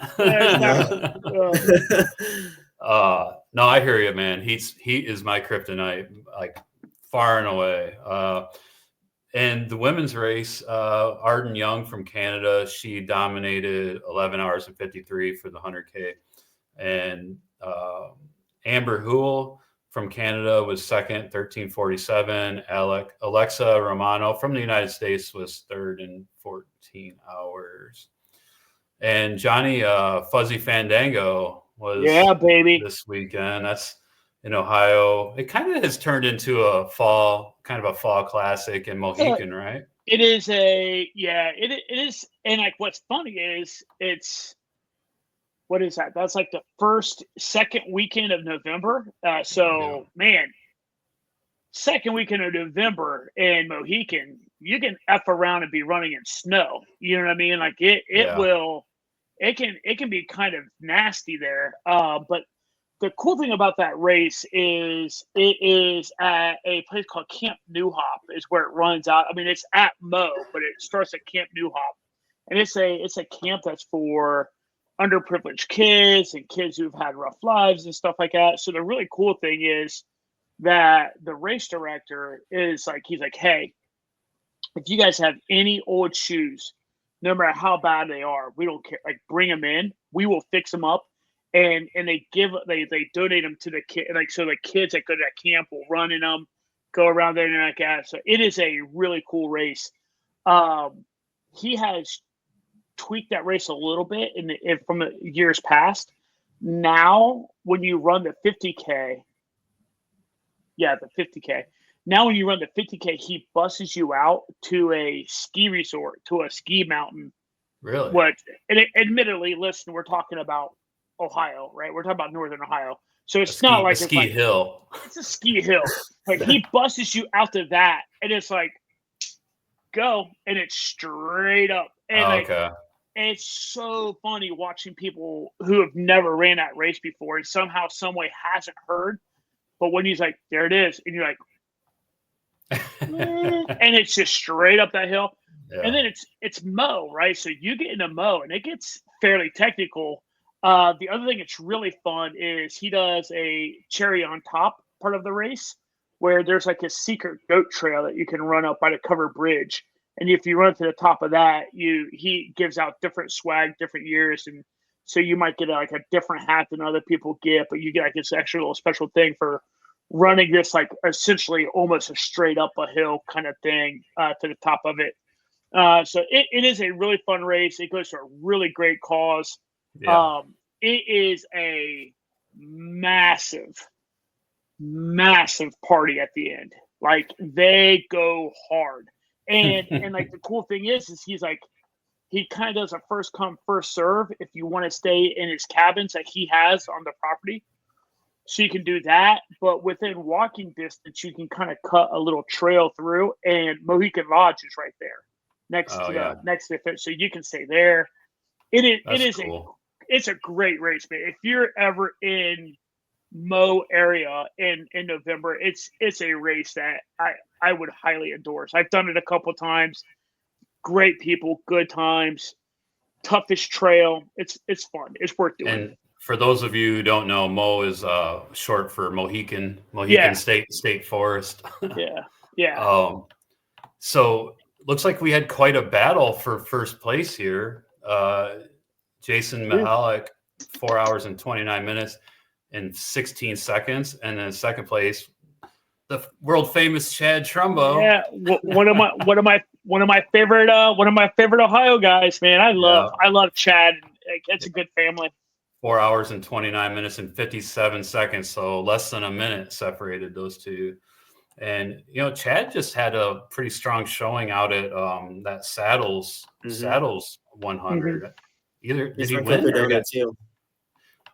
No, I hear you, man. He is my kryptonite, like far and away. And the women's race, Arden Young from Canada, she dominated 11 hours and 53 for the 100K. And Amber Houle from Canada was second, 13:47. Alexa Romano from the United States was third in 14 hours. And Johnny Fuzzy Fandango was this weekend. That's in Ohio. It kind of has turned into a fall classic in Mohican, right? It is it is. And like, what's funny is what is that? That's like the second weekend of November. Man, second weekend of November in Mohican, you can F around and be running in snow. You know what I mean? Like it can be kind of nasty there. But the cool thing about that race is it is at a place called Camp New Hop is where it runs out. I mean, it's at Mo, but it starts at Camp New Hop. And it's a camp that's for underprivileged kids and kids who've had rough lives and stuff like that. So the really cool thing is that the race director is like, he's like, hey, if you guys have any old shoes, no matter how bad they are, we don't care. Like, bring them in. We will fix them up. And they donate them to the kid, like, so the kids that go to that camp will run in them, go around there and like that. So it is a really cool race. he has tweaked that race a little bit from years past. Now, when you run the 50K, now when you run the 50K, he buses you out to a ski resort, to a ski mountain. Really? Admittedly, listen, we're talking about Ohio, right? We're talking about Northern Ohio. So it's not like a ski hill. It's a ski hill. Like he buses you out to that, and it's like, go, and it's straight up. And okay. It's so funny watching people who have never ran that race before and somehow, some way hasn't heard. But when he's like, there it is, and you're like, and it's just straight up that hill. Yeah. And then it's Mo, right? So you get into Mo, and it gets fairly technical. The other thing that's really fun is he does a cherry on top part of the race where there's like a secret goat trail that you can run up by the covered bridge. And if you run to the top of that, he gives out different swag, different years. And so you might get like a different hat than other people get, but you get like this extra little special thing for running this, like essentially almost a straight up a hill kind of thing to the top of it. So it is a really fun race. It goes to a really great cause. Yeah. It is a massive party at the end. Like they go hard. And like the cool thing is he's like, he kind of does a first come, first serve if you want to stay in his cabins that he has on the property. So you can do that, but within walking distance, you can kind of cut a little trail through, and Mohican Lodge is right there next to it. So you can stay there. It's a great race, man. If you're ever in Mo area in November, it's a race that I would highly endorse. I've done it a couple times. Great people, good times, toughest trail. It's fun. It's worth doing. And for those of you who don't know, Mo is short for Mohican State Forest. Yeah. So looks like we had quite a battle for first place here. Jason Mihalik, 4 hours and 29 minutes and 16 seconds, and then second place, the world famous Chad Trumbo. Yeah, one of my favorite Ohio guys, man. I love Chad. It's a good family. 4 hours and 29 minutes and 57 seconds, so less than a minute separated those two. And Chad just had a pretty strong showing out at that Saddles 100. Mm-hmm. Either did he win or too?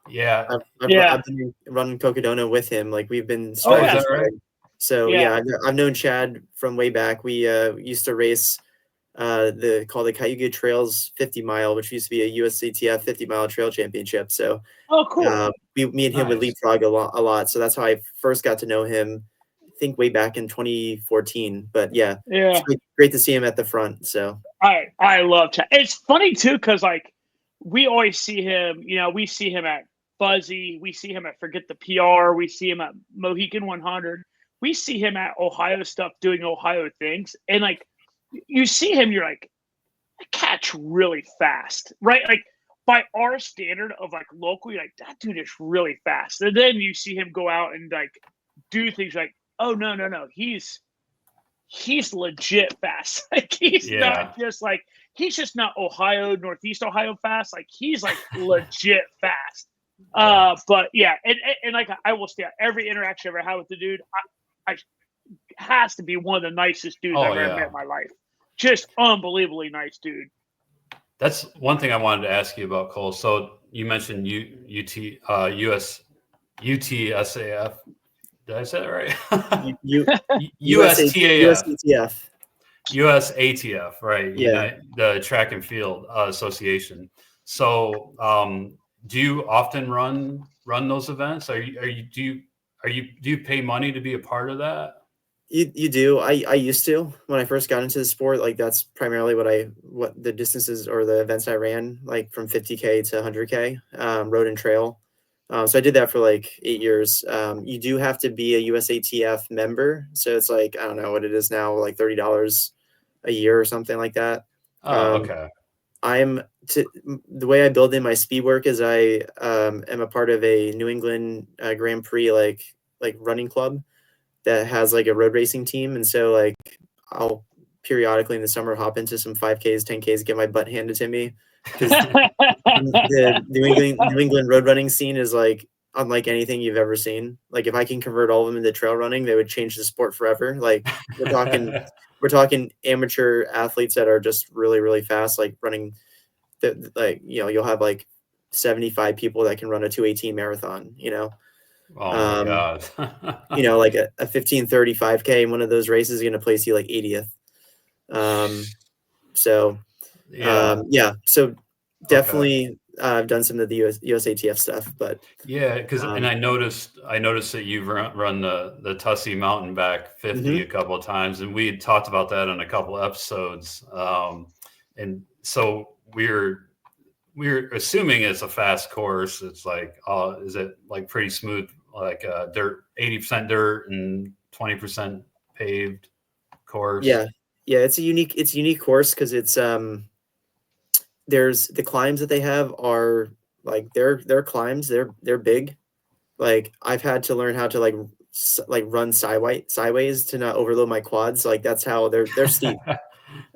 Yeah, I've been running Cocodona with him. Like we've been. Is that right? So I've known Chad from way back. We used to race called the Cayuga Trails 50 mile, which used to be a USATF 50 mile trail championship. So cool. Me and him would leapfrog a lot. So that's how I first got to know him. I think way back in 2014. But it's great to see him at the front. So I love Chad. It's funny too because like we always see him. We see him at Fuzzy. We see him at Forget the PR. We see him at Mohican 100. We see him at Ohio stuff doing Ohio things, and like. You see him, you're like, that cat's really fast, right? Like by our standard of like local, you're like, that dude is really fast. And then you see him go out and like do things like, oh no, he's legit fast. Like he's not just like he's just not Ohio, Northeast Ohio fast. Like he's like legit fast. But yeah, and like I will say every interaction I've ever had with the dude, I has to be one of the nicest dudes I've ever met in my life. Just unbelievably nice dude. That's one thing I wanted to ask you about, Cole. So you mentioned UTSAF. Did I say that right? USATF. USATF, right? Yeah. The Track and Field Association. So do you often run those events? Do you pay money to be a part of that? You do. I used to when I first got into the sport. Like that's primarily what the distances or the events I ran, like from 50K to 100K, road and trail. So I did that for like 8 years. You do have to be a USATF member, so it's like I don't know what it is now, like $30 a year or something like that. Okay. The way I build in my speed work is I am a part of a New England Grand Prix like running club that has like a road racing team, and so like I'll periodically in the summer hop into some 5Ks, 10Ks, get my butt handed to me, because the New England road running scene is like unlike anything you've ever seen. Like if I can convert all of them into trail running, they would change the sport forever. Like we're talking amateur athletes that are just really, really fast, like running like, you know, you'll have like 75 people that can run a 2:18 marathon, you know. Oh my God. You know, like a 15:35K in one of those races is going to place you like 80th. So so definitely I've done some of the USATF stuff, but yeah, because and I noticed that you've run the Tussey Mountain Back 50 a couple of times, and we had talked about that on a couple of episodes. And so we're assuming it's a fast course. It's like, is it like pretty smooth, like dirt, 80% dirt and 20% paved course? Yeah, it's a unique course because it's there's the climbs that they have are like they're climbs, they're big. Like I've had to learn how to like run sideways to not overload my quads. Like that's how they're steep.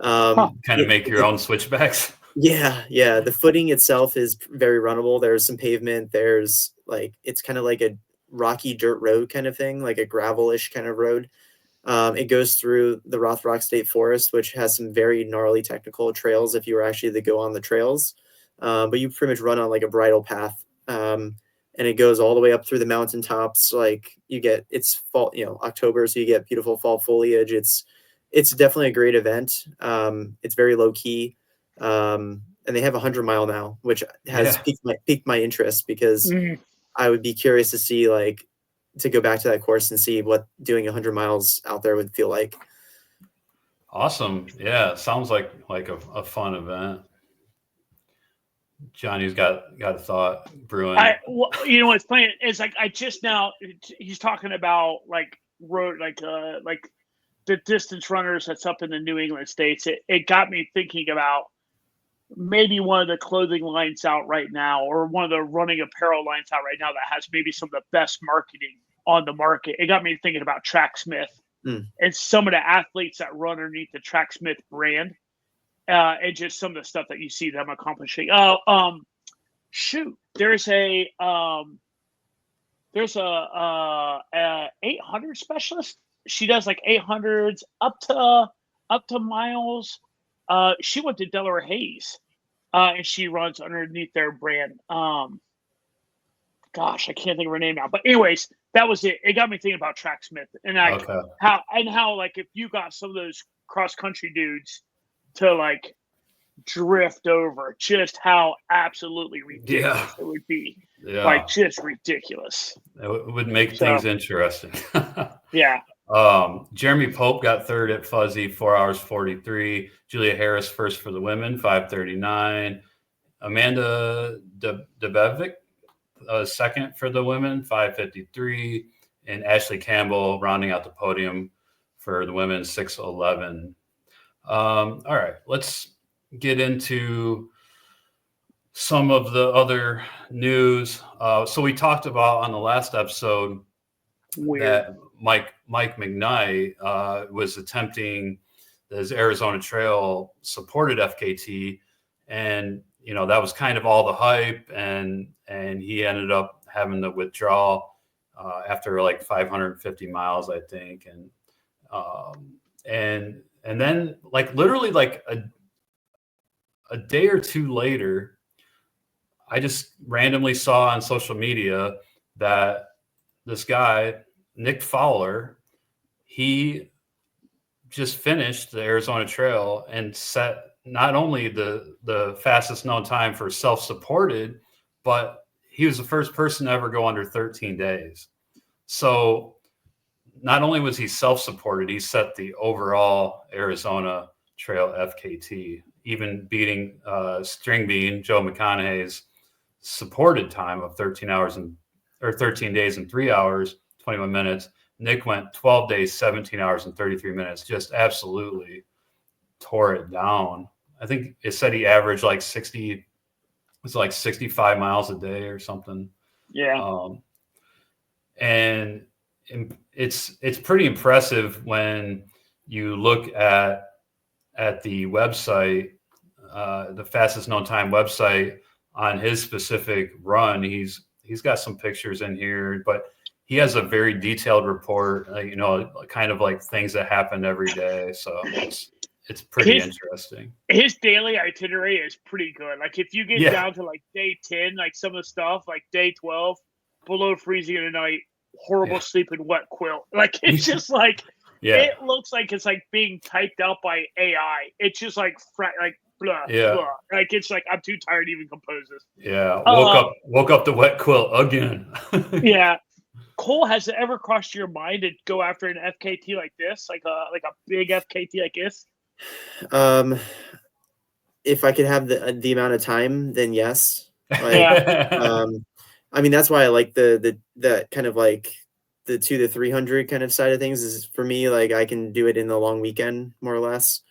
Kind of make your own switchbacks. Yeah. The footing itself is very runnable. There's some pavement. There's like, it's kind of like a rocky dirt road kind of thing, like a gravel-ish kind of road. It goes through the Rothrock State Forest, which has some very gnarly technical trails if you were actually to go on the trails. But you pretty much run on like a bridle path. And it goes all the way up through the mountaintops. Like it's fall, you know, October, so you get beautiful fall foliage. It's definitely a great event. It's very low key. And they have 100-mile now, which has piqued my interest, because I would be curious to see, like, to go back to that course and see what doing 100 miles out there would feel like. Awesome. Yeah. Sounds like a fun event. Johnny's got a thought brewing. You know, what's funny is like, he's talking about like road, like the distance runners that's up in the New England states. It got me thinking about maybe one of the clothing lines out right now, or one of the running apparel lines out right now that has maybe some of the best marketing on the market. It got me thinking about Tracksmith and some of the athletes that run underneath the Tracksmith brand, and just some of the stuff that you see them accomplishing. There's a 800 specialist. She does like 800s up to miles. She went to Delaware Hayes, and she runs underneath their brand. Gosh, I can't think of her name now. But anyways, that was it. It got me thinking about Tracksmith, and like how like if you got some of those cross country dudes to like drift over, just how absolutely ridiculous it would be. Yeah. Like just ridiculous. It would make things interesting. Yeah. Jeremy Pope got third at Fuzzy, 4 hours 43. Julia Harris first for the women, 5:39. Amanda Debevic second for the women, 5:53. And Ashley Campbell rounding out the podium for the women, 6:11. All right, let's get into some of the other news. So we talked about on the last episode that Mike McKnight was attempting his Arizona Trail supported FKT, and you know that was kind of all the hype, and he ended up having to withdraw after like 550 miles, I think, and then like literally like a day or two later, I just randomly saw on social media that this guy, Nick Fowler, he just finished the Arizona Trail and set not only the fastest known time for self-supported, but he was the first person to ever go under 13 days. So not only was he self-supported, he set the overall Arizona Trail FKT, even beating String Bean, Joe McConaughey's supported time of 13 days and 3 hours, 21 minutes. Nick went 12 days, 17 hours and 33 minutes, just absolutely tore it down. I think it said he averaged like 65 miles a day or something. Yeah. And it's pretty impressive when you look at at the website, the fastest known time website, on his specific run, he's got some pictures in here, but he has a very detailed report, kind of like things that happened every day. So it's pretty interesting. His daily itinerary is pretty good. Like if you get down to like day 10, like some of the stuff, like day 12, below freezing in the night, horrible sleep and wet quilt. Like it's just like it looks like it's like being typed out by AI. It's just like blah, blah. Like it's like I'm too tired to even compose this. Yeah. Woke up the wet quilt again. Yeah. Cole, has it ever crossed your mind to go after an FKT like this, like a big FKT like this? If I could have the amount of time, then yes. I mean, that's why I like the kind of like the 200 to 300 kind of side of things. Is for me, like I can do it in the long weekend more or less,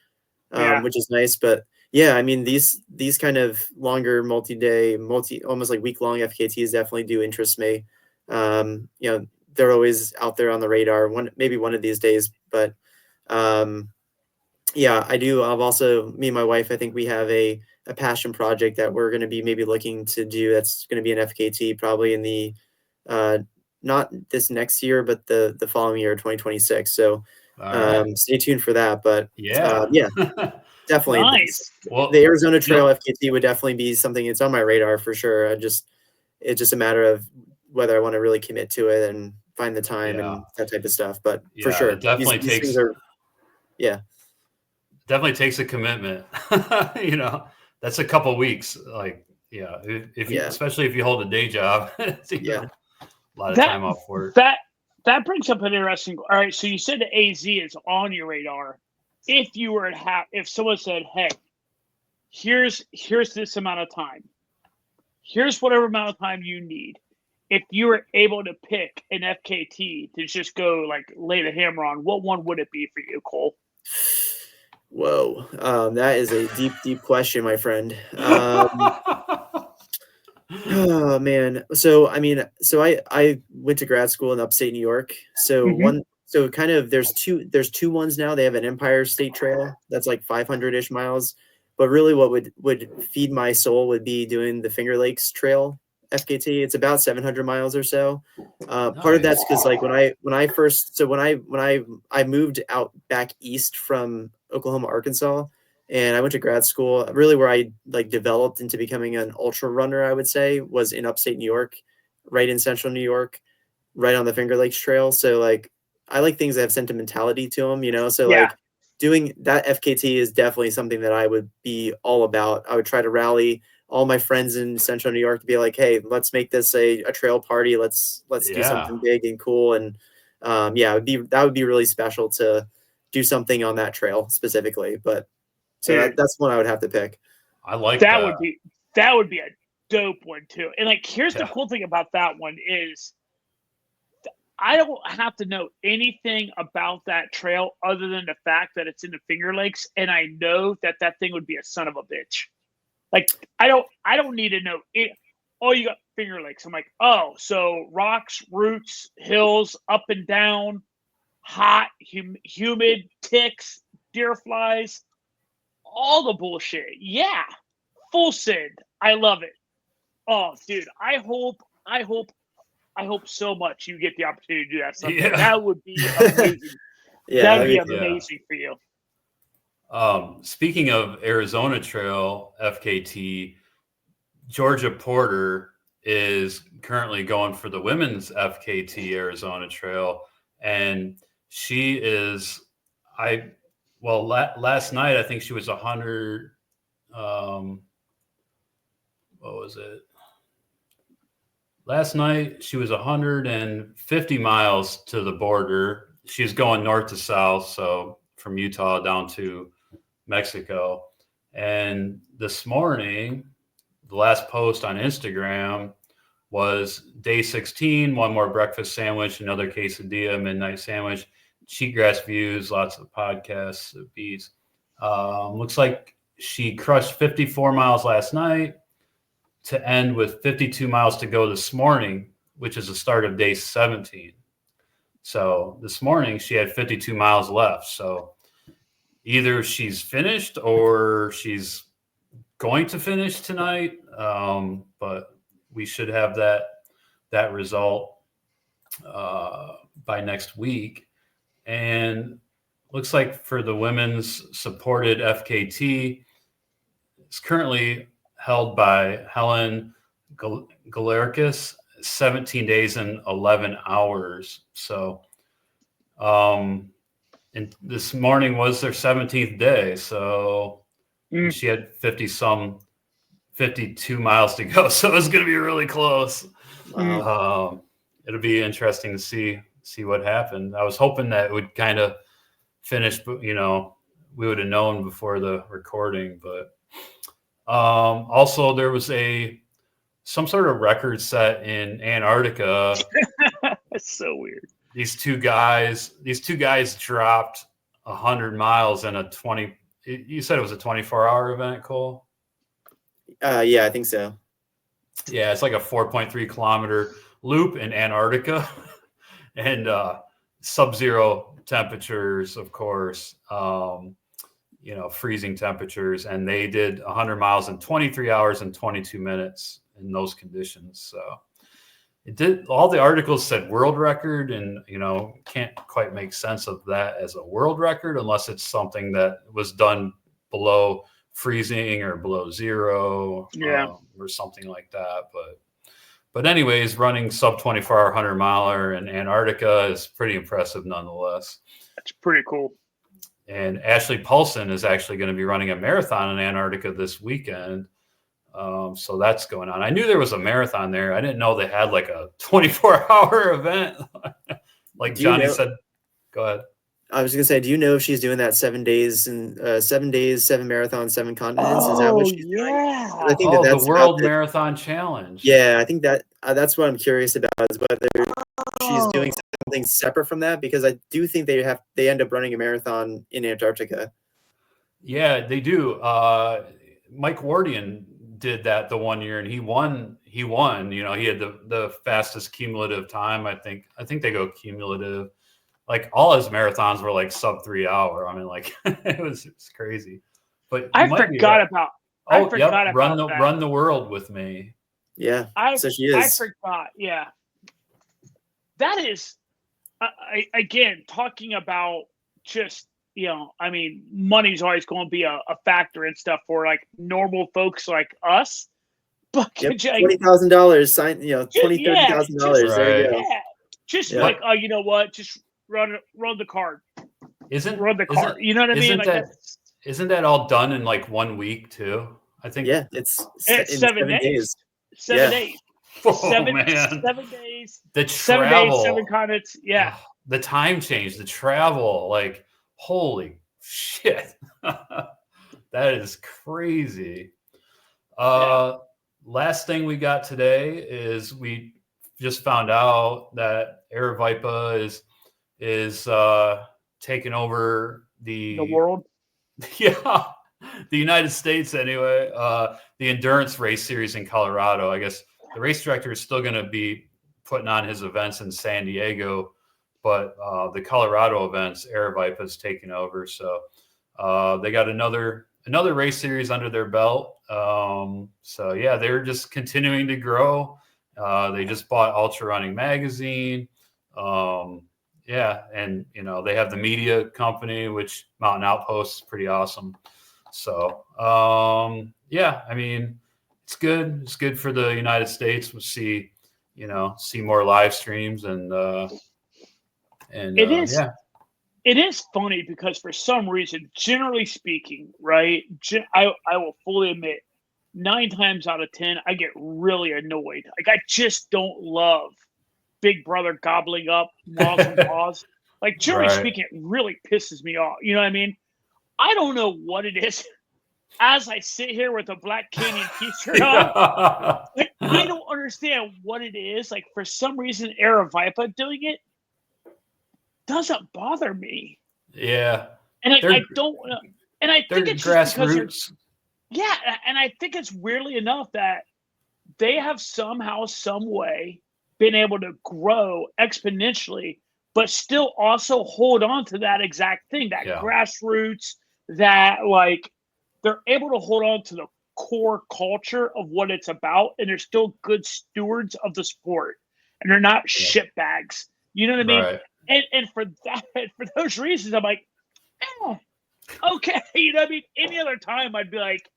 which is nice. But yeah, I mean these kind of longer multi-day, almost like week-long FKTs definitely do interest me. They're always out there on the radar. Maybe one of these days, but yeah, I do. I've also, me and my wife, I think we have a passion project that we're going to be maybe looking to do. That's going to be an FKT probably in the not this next year, but the following year, 2026. So stay tuned for that. But yeah, definitely. Nice. Well, the Arizona Trail FKT would definitely be something. It's on my radar for sure. It's just a matter of whether I want to really commit to it and find the time and that type of stuff. But for sure, it definitely takes. Definitely takes a commitment. That's a couple weeks. Like, if you, especially if you hold a day job, it's a lot of time off work. That brings up an interesting. All right, so you said the AZ is on your radar. If you were if someone said, "Hey, here's this amount of time. Here's whatever amount of time you need." If you were able to pick an FKT to just go like lay the hammer on, what one would it be for you, Cole? Whoa, that is a deep question, my friend. Oh man. So I went to grad school in upstate New York. So there's two ones now. They have an Empire State Trail that's like 500-ish miles. But really what would feed my soul would be doing the Finger Lakes Trail FKT. It's about 700 miles or so. Part of that's because like when I moved out back east from Oklahoma, Arkansas, and I went to grad school, really where I like developed into becoming an ultra runner, I would say, was in upstate New York, right in central New York, right on the Finger Lakes Trail. So like I like things that have sentimentality to them, so like doing that FKT is definitely something that I would be all about. I would try to rally all my friends in central New York to be like, hey, let's make this a trail party. Let's do something big and cool. And that would be really special to do something on that trail specifically. But so that's one I would have to pick. I like that. That would be a dope one too. And like, here's the cool thing about that one is I don't have to know anything about that trail other than the fact that it's in the Finger Lakes. And I know that thing would be a son of a bitch. Like, I don't need to know it. Oh, you got Finger Lakes. I'm like, oh, so rocks, roots, hills, up and down, hot, humid, ticks, deer flies, all the bullshit. Yeah, full send. I love it. Oh, dude, I hope so much you get the opportunity to do that stuff. Yeah. That would be amazing. That would be amazing for you. Speaking of Arizona Trail FKT, Georgia Porter is currently going for the women's FKT Arizona Trail, and she is last night I think she was 100. What was it? Last night she was 150 miles to the border. She's going north to south, so from Utah down to Mexico. And this morning, the last post on Instagram was day 16, one more breakfast sandwich, another quesadilla, midnight sandwich, cheatgrass views, lots of podcasts, beats. Looks like she crushed 54 miles last night to end with 52 miles to go this morning, which is the start of day 17. So this morning she had 52 miles left. So either she's finished or she's going to finish tonight. But we should have that result by next week. And looks like for the women's supported FKT, it's currently held by Helen Galerkis, 17 days and 11 hours. So, and this morning was their 17th day. So she had 52 miles to go. So it's going to be really close. Wow. It'll be interesting to see what happened. I was hoping that it would kind of finish, but we would have known before the recording. But also there was some sort of record set in Antarctica. That's so weird. These two guys dropped 100 miles in a 20. You said it was a 24-hour event, Cole? Yeah, I think so. Yeah, it's like a 4.3 kilometer loop in Antarctica, and sub-zero temperatures, of course. Freezing temperatures, and they did 100 miles in 23 hours and 22 minutes in those conditions. So it did. All the articles said world record, and can't quite make sense of that as a world record unless it's something that was done below freezing or below zero, or something like that. But anyways, running sub 24-hour 100 miler in Antarctica is pretty impressive nonetheless. That's pretty cool. And Ashley Paulson is actually going to be running a marathon in Antarctica this weekend. So that's going on. I knew there was a marathon there. I didn't know they had like a 24-hour event. Like Johnny said, go ahead. I was going to say, do you know if she's doing that 7 days and 7 days, 7 marathons, 7 continents? Is that what she's doing? I think that's the World Marathon Challenge. Yeah, I think that's what I'm curious about, is whether she's doing something separate from that, because I do think they end up running a marathon in Antarctica. Yeah, they do. Mike Wardian did that the one year, and he won. He had the fastest cumulative time. I think they go cumulative. Like all his marathons were like sub 3 hour. I mean, like it's crazy. But I forgot about that. Run the world with me. Yeah, so she is. I forgot. Yeah, that is. Again, talking about just money's always going to be a factor and stuff for like normal folks like us. But $20,000 sign, $20,000-$30,000. There you go. Yeah. Just like, you know what? Just run the card. Run the card. You know what I mean? Isn't that all done in like 1 week too? I think. Yeah, it's 7 days. 7 days. Oh, 7 man. 7 days. The 7 travel. days, 7 continents. Yeah. The time change, the travel, like holy shit. That is crazy. Last thing we got today is we just found out that Aravaipa is taking over the world. Yeah, the United States anyway. The endurance race series in Colorado. I guess the race director is still going to be putting on his events in San Diego, but the Colorado events, Aravaipa is taking over. So they got another race series under their belt. So yeah, they're just continuing to grow. They just bought Ultrarunning magazine. Yeah, and they have the media company, which Mountain Outpost is pretty awesome. So yeah, I mean, it's good. It's good for the United States. We'll see more live streams and it is. Yeah. It is funny because for some reason, generally speaking, right, I will fully admit, 9 times out of 10, I get really annoyed. Like, I just don't love Big Brother gobbling up laws and laws. Like, generally speaking, it really pisses me off. You know what I mean? I don't know what it is. As I sit here with a Black Canyon t-shirt on, like, I don't understand what it is. Like, for some reason, Aravaipa doing it doesn't bother me. Yeah. And I don't, and I think it's grassroots. Yeah. And I think it's weirdly enough that they have somehow, some way been able to grow exponentially, but still also hold on to that exact thing, that grassroots, that like they're able to hold on to the core culture of what it's about, and they're still good stewards of the sport, and they're not shitbags. You know what I mean? Right. And for that, for those reasons, I'm like, okay. You know what I mean? Any other time, I'd be like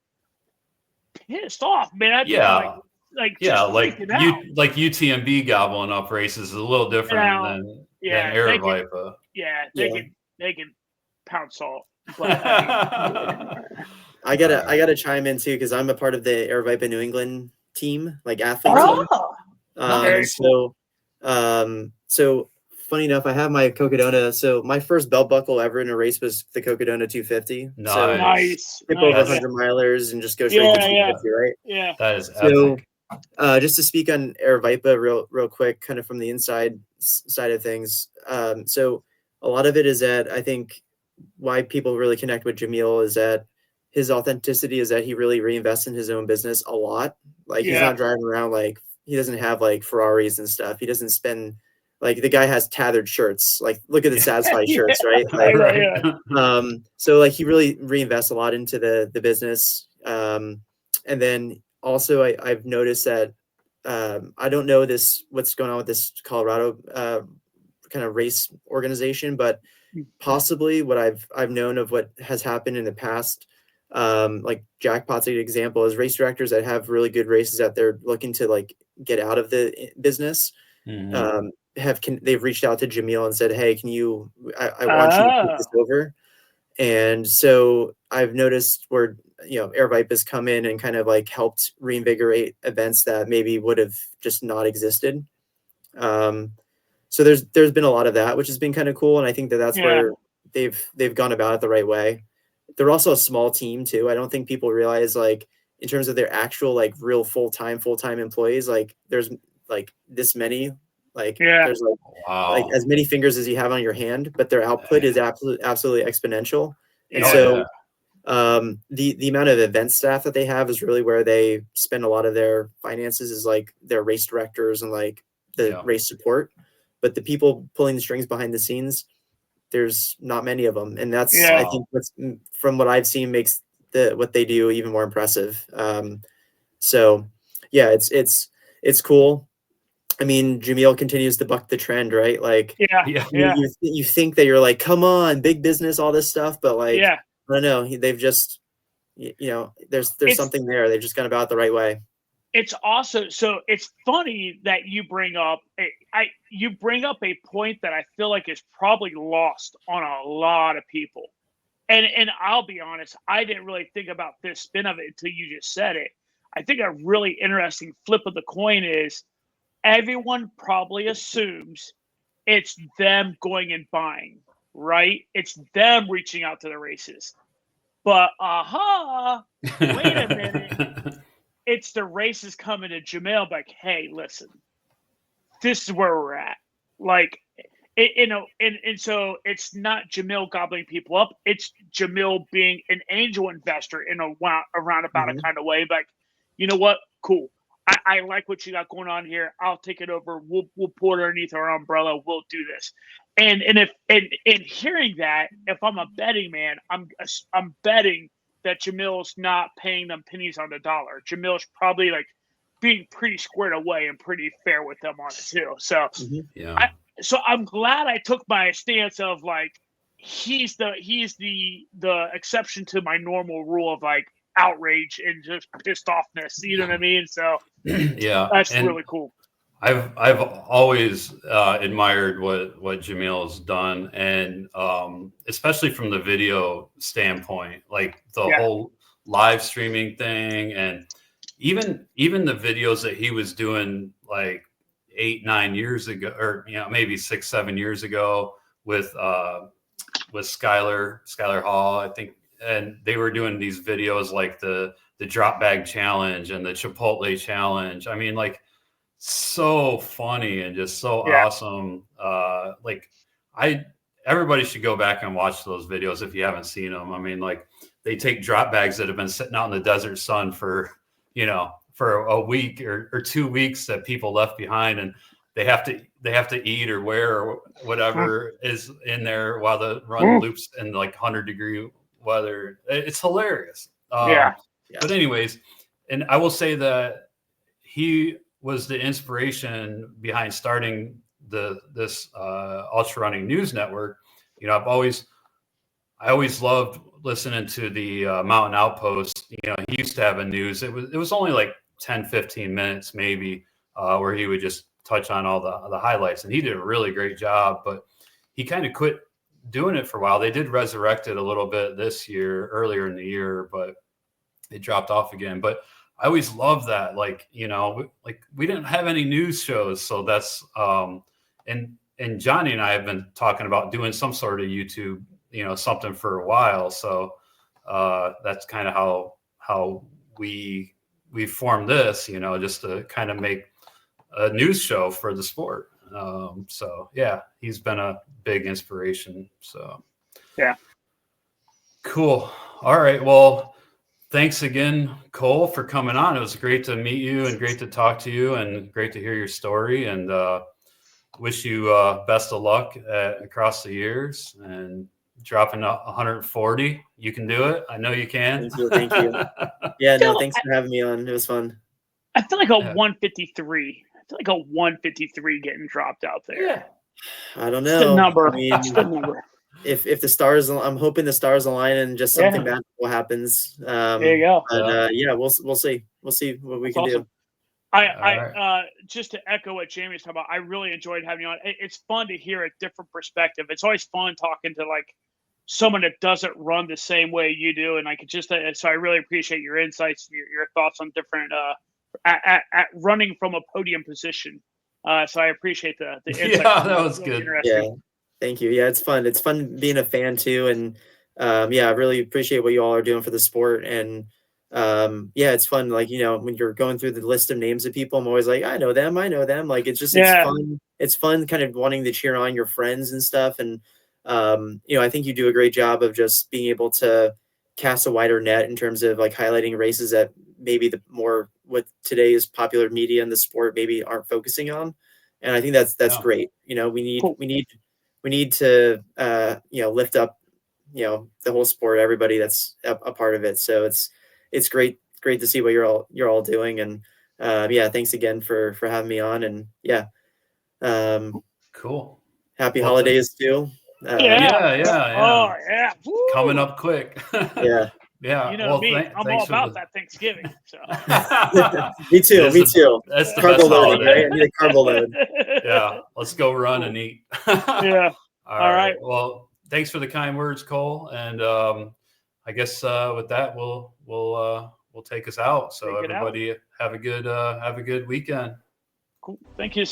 pissed off, man. I'd be like freaking out. Like UTMB gobbling up races is a little different than Aravaipa. They can pound salt. But I gotta chime in too, because I'm a part of the Aravaipa New England team, like athlete team. So funny enough, I have my Cocodona. So my first belt buckle ever in a race was the Cocodona 250. Nice. So nice. skip over 100 milers and just go straight to 250, right? Yeah. That is epic. Just to speak on Aravaipa real quick, kind of from the inside side of things. So a lot of it is that I think why people really connect with Jamil is that his authenticity is that he really reinvests in his own business a lot. Like he's not driving around like he doesn't have like Ferraris and stuff. He doesn't spend like the guy has tethered shirts. Like look at the Satisfy shirts, right? Like, so like he really reinvests a lot into the business. And then also I've noticed that I don't know what's going on with this Colorado kind of race organization, but possibly what I've known of what has happened in the past, like Jackpot's an example, is race directors that have really good races that they're looking to like get out of the business. They've reached out to Jamil and said, hey, I want you to take this over. And so I've noticed where, Aravaipa has come in and kind of like helped reinvigorate events that maybe would have just not existed. So there's been a lot of that, which has been kind of cool. And I think that's where they've gone about it the right way. They're also a small team too. I don't think people realize, like, in terms of their actual, like, real full-time employees, like there's like this many, like there's like as many fingers as you have on your hand, but their output is absolutely exponential. And the amount of event staff that they have is really where they spend a lot of their finances, is like their race directors and like the race support. But the people pulling the strings behind the scenes, there's not many of them. And that's, I think, what's, from what I've seen, makes what they do even more impressive. So yeah, it's cool. I mean, Jamil continues to buck the trend, right? Like, you think that you're like, come on, big business, all this stuff, but like, I don't know, they've just, there's something there. They've just gone about it the right way. It's also, so it's funny that you bring up a point that I feel like is probably lost on a lot of people. And I'll be honest, I didn't really think about this spin of it until you just said it. I think a really interesting flip of the coin is everyone probably assumes it's them going and buying, right? It's them reaching out to the races. But wait a minute. It's the races coming to Jamil like, hey, listen, this is where we're at. Like, and so it's not Jamil gobbling people up. It's Jamil being an angel investor in a roundabout a kind of way. Like, you know what? Cool. I like what you got going on here. I'll take it over. We'll pull it underneath our umbrella. We'll do this. And hearing that, if I'm a betting man, I'm betting that Jamil's not paying them pennies on the dollar. Jamil's probably like being pretty squared away and pretty fair with them on it too. So so I'm glad I took my stance of like he's the exception to my normal rule of like outrage and just pissed offness. You know what I mean? So that's really cool. I've always admired what Jamil's done, and especially from the video standpoint, like the whole live streaming thing, and even the videos that he was doing like 8-9 years ago, or maybe 6-7 years ago with Skylar Hall, I think, and they were doing these videos like the drop bag challenge and the Chipotle challenge. I mean, like, so funny and just so awesome. Everybody should go back and watch those videos if you haven't seen them. I mean, like, they take drop bags that have been sitting out in the desert sun for a week or 2 weeks that people left behind, and they have to eat or wear or whatever is in there while the run loops in like 100-degree weather. It's hilarious. Yeah. But anyways, and I will say that he was the inspiration behind starting this Ultrarunning news network. You know, I always loved listening to the Mountain Outpost. You know, he used to have a news. It was only like 10, 15 minutes maybe, where he would just touch on all the highlights, and he did a really great job. But he kind of quit doing it for a while. They did resurrect it a little bit this year, earlier in the year, but it dropped off again. But I always loved that. Like, you know, we didn't have any news shows, so that's and Johnny and I have been talking about doing some sort of YouTube, you know, something for a while. So that's kind of how we formed this, you know, just to kind of make a news show for the sport. So yeah, he's been a big inspiration. So yeah, cool. All right. Well, thanks again, Cole, for coming on. It was great to meet you and great to talk to you and great to hear your story, and wish you best of luck across the years and dropping 140. You can do it. I know you can. Thank you. Yeah, no, thanks for having me on. It was fun. I feel like a 153. I feel like a 153 getting dropped out there. Yeah. I don't know. It's the number. I mean, It's the number. If the stars, I'm hoping the stars align and just something magical happens. There you go. But yeah, we'll see. We'll see what we can do. I just to echo what Jamie's talking about, I really enjoyed having you on. It's fun to hear a different perspective. It's always fun talking to like someone that doesn't run the same way you do, and I could just so I really appreciate your insights, your thoughts on different at running from a podium position. So I appreciate the insights. Yeah, that was really good. Yeah, thank you. Yeah, it's fun. It's fun being a fan too, and yeah, I really appreciate what you all are doing for the sport. And yeah, it's fun. Like, you know, when you're going through the list of names of people, I'm always like, I know them. Like, it's just it's fun. It's fun, kind of wanting to cheer on your friends and stuff. And you know, I think you do a great job of just being able to cast a wider net in terms of like highlighting races that maybe the more what today's popular media in the sport maybe aren't focusing on. And I think that's great. You know, we need to you know, lift up, you know, the whole sport, everybody that's a part of it. So it's great to see what you're all doing. And yeah, thanks again for having me on. And yeah, cool. Happy holidays too. Yeah. Oh yeah. Woo. Coming up quick. Yeah. Yeah. You know me, I'm all about that Thanksgiving. So. Me too. That's the carbo best load, holiday. right? I need a carbo load. Yeah. Let's go run and eat. Yeah. All right. Well, thanks for the kind words, Cole. And I guess with that, we'll take us out. So everybody have a good weekend. Cool. Thank you.